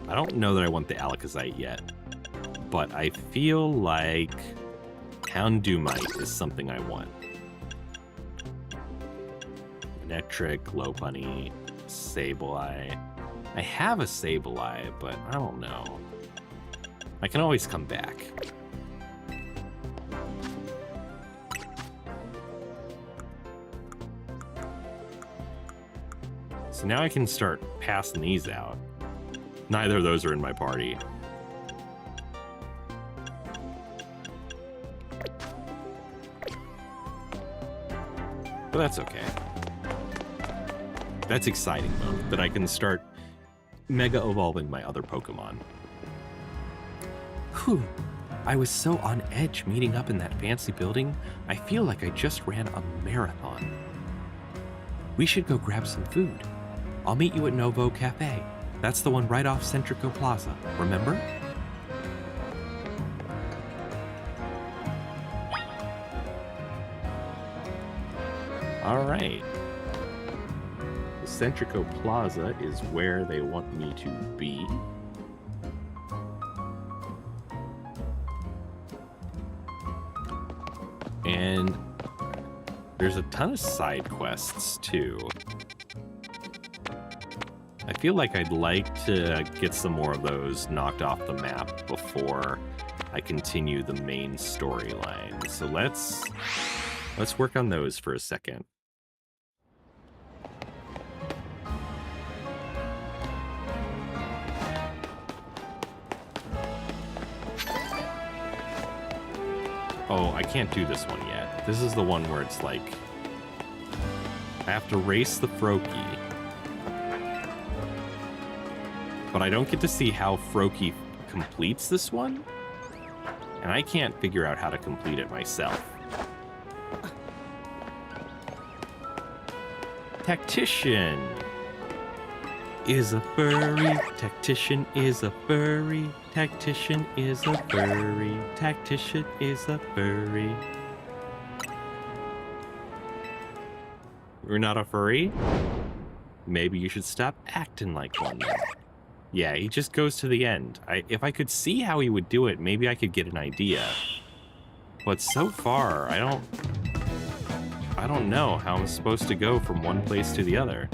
I don't know that I want the Alakazite yet, but I feel like Houndoomite is something I want. Electric, Lopunny, Sableye. I have a Sableye, but I don't know. I can always come back. So now I can start passing these out. Neither of those are in my party. But that's okay. That's exciting, though, that I can start mega evolving my other Pokemon. Whew. I was so on edge meeting up in that fancy building, I feel like I just ran a marathon. We should go grab some food. I'll meet you at Novo Cafe. That's the one right off Centrico Plaza, remember? All right. The Centrico Plaza is where they want me to be. And there's a ton of side quests too. I feel like I'd like to get some more of those knocked off the map before I continue the main storyline. So let's work on those for a second. Oh, I can't do this one yet. This is the one where it's like I have to race the Froakie. But I don't get to see how Froakie completes this one, and I can't figure out how to complete it myself. Tactician is a furry. Tactician is a furry. Tactician is a furry. Tactician is a furry. You're not a furry? Maybe you should stop acting like one then. Yeah, he just goes to the end. If I could see how he would do it, maybe I could get an idea. But so far, I don't know how I'm supposed to go from one place to the other.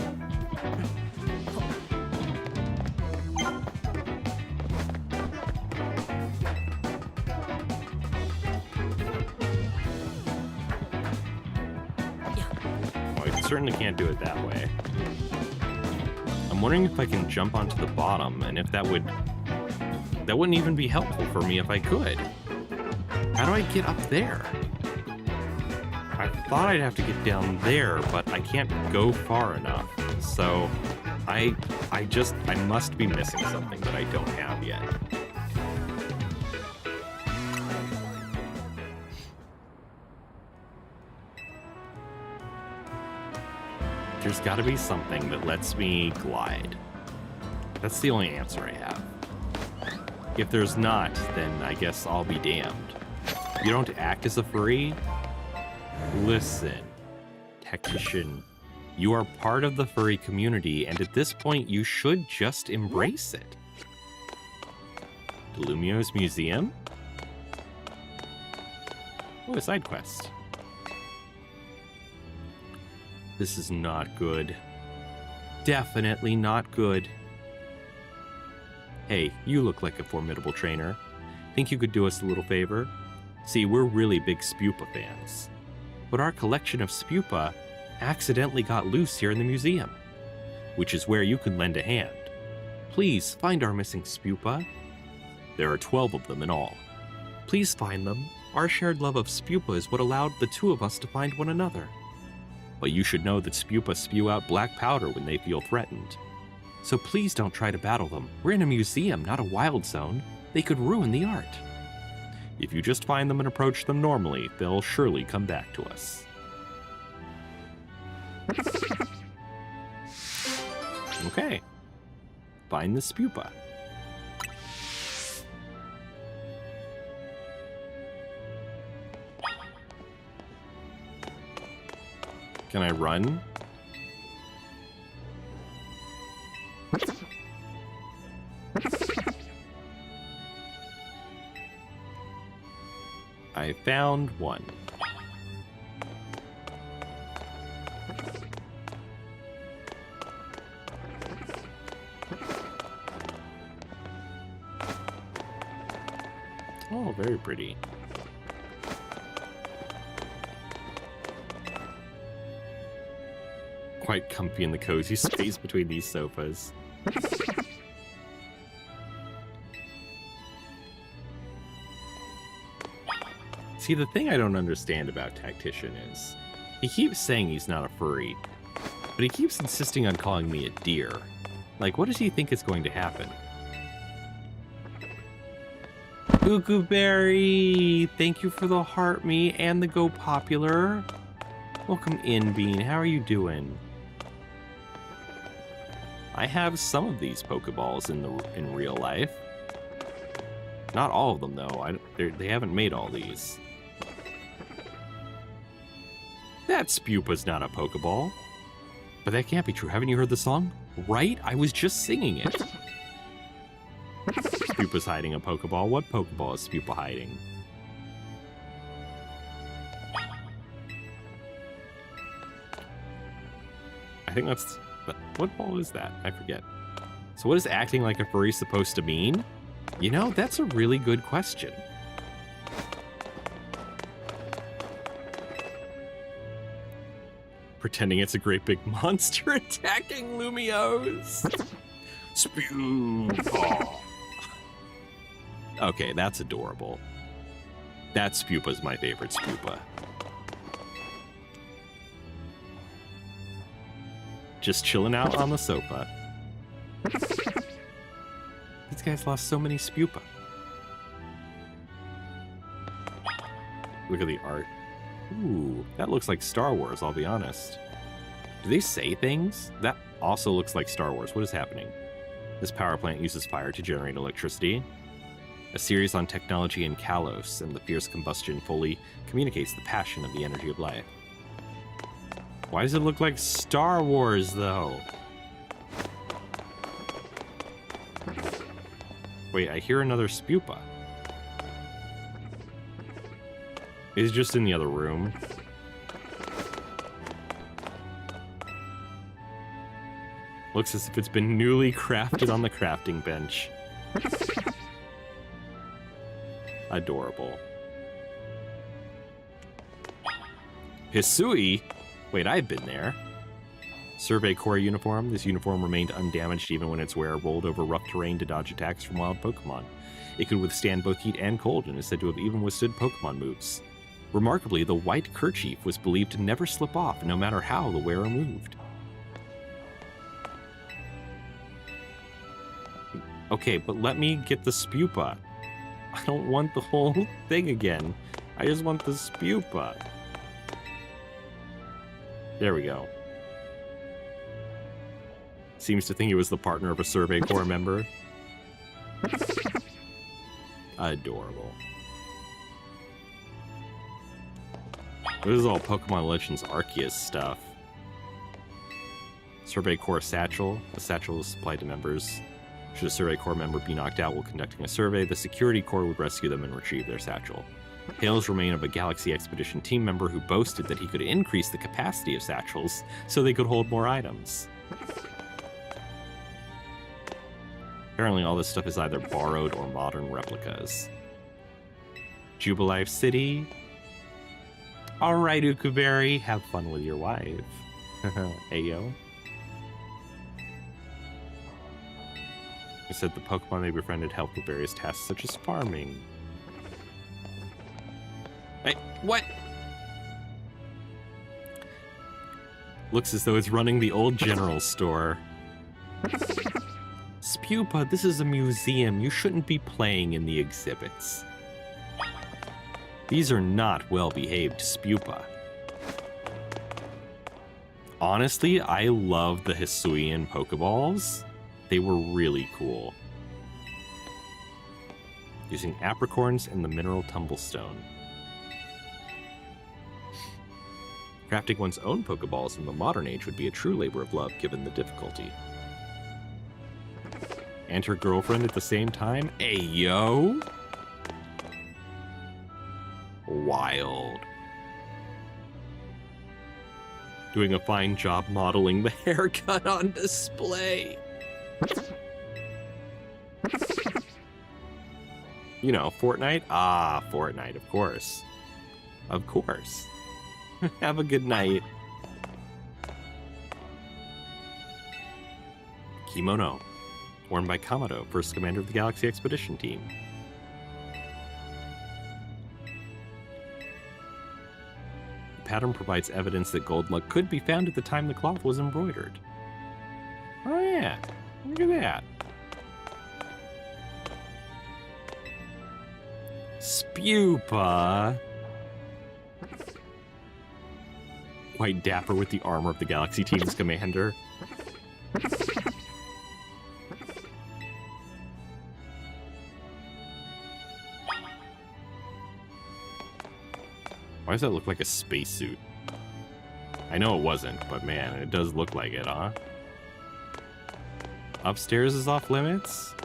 Well, I certainly can't do it that way. I'm wondering if I can jump onto the bottom, and if that wouldn't even be helpful for me if I could. How do I get up there? I thought I'd have to get down there, but I can't go far enough. So I must be missing something that I don't have yet. There's got to be something that lets me glide. That's the only answer I have. If there's not, then I guess I'll be damned. You don't act as a furry? Listen, Tactician, you are part of the furry community, and at this point, you should just embrace it. Lumio's Museum? Oh, a side quest. This is not good. Definitely not good. Hey, you look like a formidable trainer. Think you could do us a little favor? See, we're really big Spupa fans. But our collection of Spupa accidentally got loose here in the museum, which is where you can lend a hand. Please find our missing Spupa. There are 12 of them in all. Please find them. Our shared love of Spupa is what allowed the two of us to find one another. But you should know that Spupa spew out black powder when they feel threatened. So please don't try to battle them. We're in a museum, not a wild zone. They could ruin the art. If you just find them and approach them normally, they'll surely come back to us. Okay. Find the Spupa. Can I run? I found one. Oh, very pretty. Quite comfy in the cozy space between these sofas. See, the thing I don't understand about Tactician is, he keeps saying he's not a furry, but he keeps insisting on calling me a deer. Like, what does he think is going to happen? Berry, thank you for the heart me and the Go Popular. Welcome in, Bean. How are you doing? I have some of these Pokeballs in real life. Not all of them, though. They haven't made all these. That Spupa's not a Pokeball. But that can't be true. Haven't you heard the song? Right? I was just singing it. Spupa's hiding a Pokeball. What Pokeball is Spupa hiding? I think that's... What ball is that? I forget. So what is acting like a furry supposed to mean? You know, that's a really good question. Pretending it's a great big monster attacking Lumios. Spew. Oh. Okay, that's adorable. That Spupa's my favorite Spupa. Just chilling out on the sofa. These guys lost so many Spupa. Look at the art. Ooh, that looks like Star Wars, I'll be honest. Do they say things? That also looks like Star Wars. What is happening? This power plant uses fire to generate electricity. A series on technology in Kalos and the fierce combustion fully communicates the passion of the energy of life. Why does it look like Star Wars, though? Wait, I hear another Spupa. He's just in the other room. Looks as if it's been newly crafted on the crafting bench. Adorable. Hisui? Wait, I've been there. Survey Corps uniform. This uniform remained undamaged even when its wearer rolled over rough terrain to dodge attacks from wild Pokemon. It could withstand both heat and cold and is said to have even withstood Pokemon moves. Remarkably, the white kerchief was believed to never slip off, no matter how the wearer moved. Okay, but let me get the Spupa. I don't want the whole thing again. I just want the Spupa. There we go. Seems to think he was the partner of a Survey Corps member. Adorable. This is all Pokemon Legends Arceus stuff. Survey Corps Satchel. A satchel is supplied to members. Should a Survey Corps member be knocked out while conducting a survey, the Security Corps would rescue them and retrieve their satchel. Tales remain of a Galaxy Expedition team member who boasted that he could increase the capacity of satchels so they could hold more items. Apparently all this stuff is either borrowed or modern replicas. Jubilife City. Alright, Ukuberry, have fun with your wife. Ayo. He said the Pokemon they befriended helped with various tasks such as farming. Hey, what? Looks as though it's running the old general store. Spupa, this is a museum. You shouldn't be playing in the exhibits. These are not well-behaved Spupa. Honestly, I love the Hisuian Pokeballs. They were really cool. Using apricorns and the mineral tumblestone. Crafting one's own Pokeballs in the modern age would be a true labor of love given the difficulty. And her girlfriend at the same time? Ayo! Wild. Doing a fine job modeling the haircut on display. You know, Fortnite? Ah, Fortnite, of course. Of course. Have a good night. Kimono. Worn by Kamado, first commander of the Galaxy Expedition team. The pattern provides evidence that gold luck could be found at the time the cloth was embroidered. Oh yeah, look at that. Spupa. Quite dapper with the armor of the Galaxy team's commander. Why does that look like a spacesuit? I know it wasn't, but man, it does look like it, huh? Upstairs is off limits?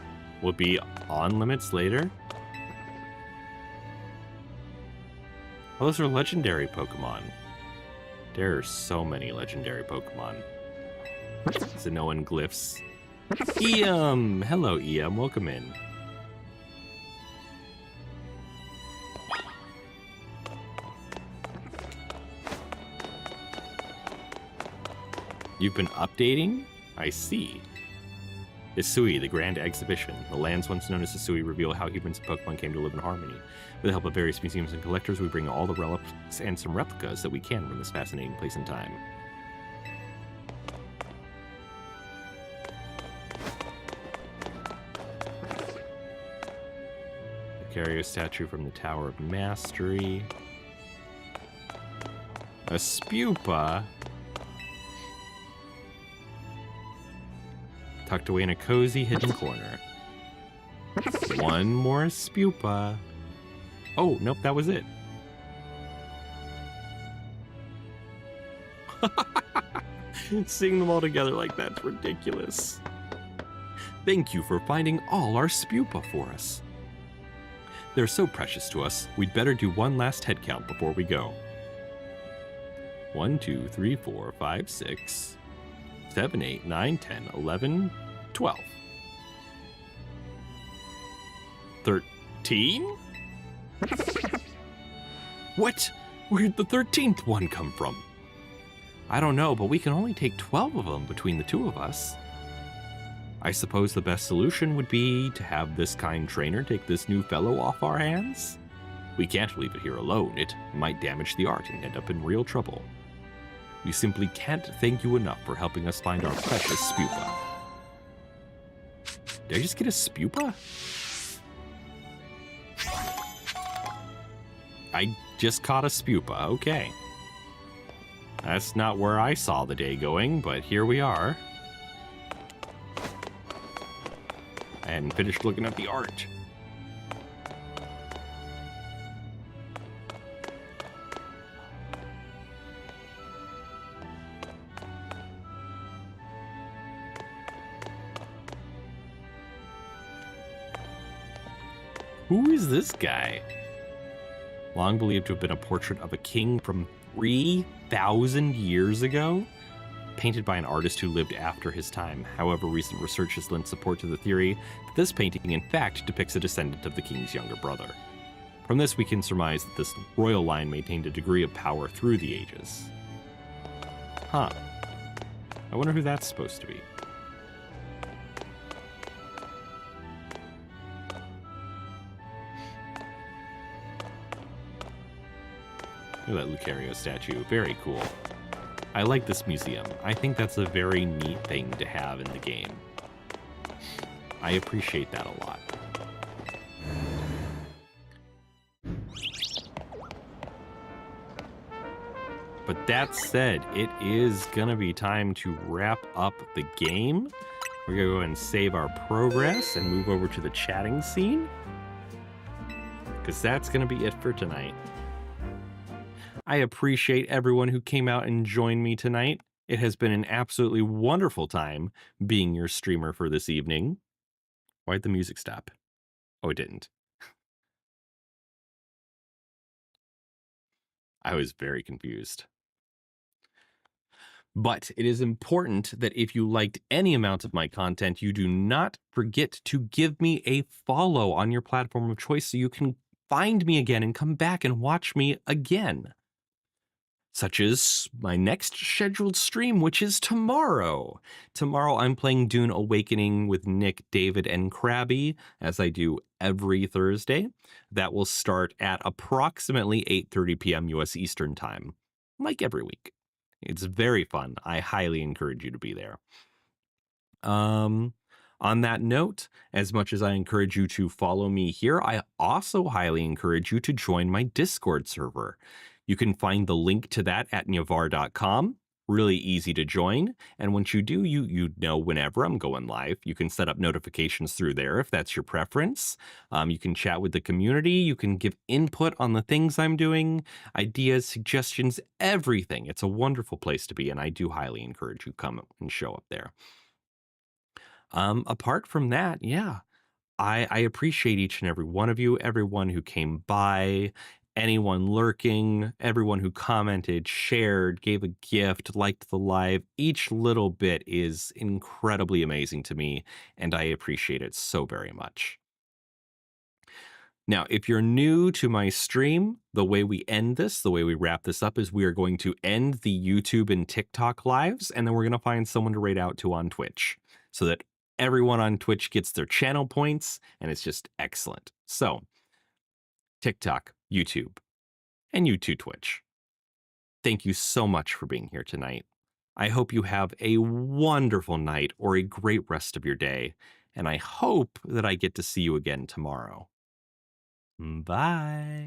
Will it be on limits later? Oh, those are legendary Pokemon. There are so many legendary Pokemon. Xenoan glyphs. Eam! Hello, Eam. Welcome in. You've been updating? I see. Hisui, the Grand Exhibition. The lands once known as Hisui reveal how humans and Pokemon came to live in harmony. With the help of various museums and collectors, we bring all the relics and some replicas that we can from this fascinating place and time. The Lucario statue from the Tower of Mastery. A Spupa. Tucked away in a cozy hidden corner. One more Spupa. Oh, nope, that was it. Seeing them all together like that's ridiculous. Thank you for finding all our Spupa for us. They're so precious to us, we'd better do one last head count before we go. 1, 2, 3, 4, 5, 6... 7, 8, 9, 10, 11, 12. 13? What? Where'd the 13th one come from? I don't know, but we can only take 12 of them between the two of us. I suppose the best solution would be to have this kind trainer take this new fellow off our hands? We can't leave it here alone. It might damage the art and end up in real trouble. We simply can't thank you enough for helping us find our precious Spupa. Did I just get a Spupa? I just caught a Spupa, okay. That's not where I saw the day going, but here we are. I hadn't finished looking at the art. Who is this guy? Long believed to have been a portrait of a king from 3,000 years ago, painted by an artist who lived after his time. However, recent research has lent support to the theory that this painting, in fact, depicts a descendant of the king's younger brother. From this, we can surmise that this royal line maintained a degree of power through the ages. Huh. I wonder who that's supposed to be. Look at that Lucario statue. Very cool. I like this museum. I think that's a very neat thing to have in the game. I appreciate that a lot. But that said, it is gonna be time to wrap up the game. We're gonna go ahead and save our progress and move over to the chatting scene, because that's gonna be it for tonight. I appreciate everyone who came out and joined me tonight. It has been an absolutely wonderful time being your streamer for this evening. Why'd the music stop? Oh, it didn't. I was very confused. But it is important that if you liked any amount of my content, you do not forget to give me a follow on your platform of choice so you can find me again and come back and watch me again. Such as my next scheduled stream, which is tomorrow. Tomorrow I'm playing Dune Awakening with Nick, David, and Krabby, as I do every Thursday. That will start at approximately 8:30 p.m. US Eastern Time, like every week. It's very fun. I highly encourage you to be there. On that note, as much as I encourage you to follow me here, I also highly encourage you to join my Discord server. You can find the link to that at nyavar.com. Really easy to join. And once you do, you know whenever I'm going live. You can set up notifications through there if that's your preference. You can chat with the community. You can give input on the things I'm doing, ideas, suggestions, everything. It's a wonderful place to be, and I do highly encourage you come and show up there. Apart from that, yeah, I appreciate each and every one of you, everyone who came by, anyone lurking, everyone who commented, shared, gave a gift, liked the live. Each little bit is incredibly amazing to me, and I appreciate it so very much. Now, if you're new to my stream, the way we end this, the way we wrap this up is we are going to end the YouTube and TikTok lives, and then we're going to find someone to raid out to on Twitch so that everyone on Twitch gets their channel points, and it's just excellent. So, TikTok, YouTube, and you too, Twitch. Thank you so much for being here tonight. I hope you have a wonderful night or a great rest of your day, and I hope that I get to see you again tomorrow. Bye.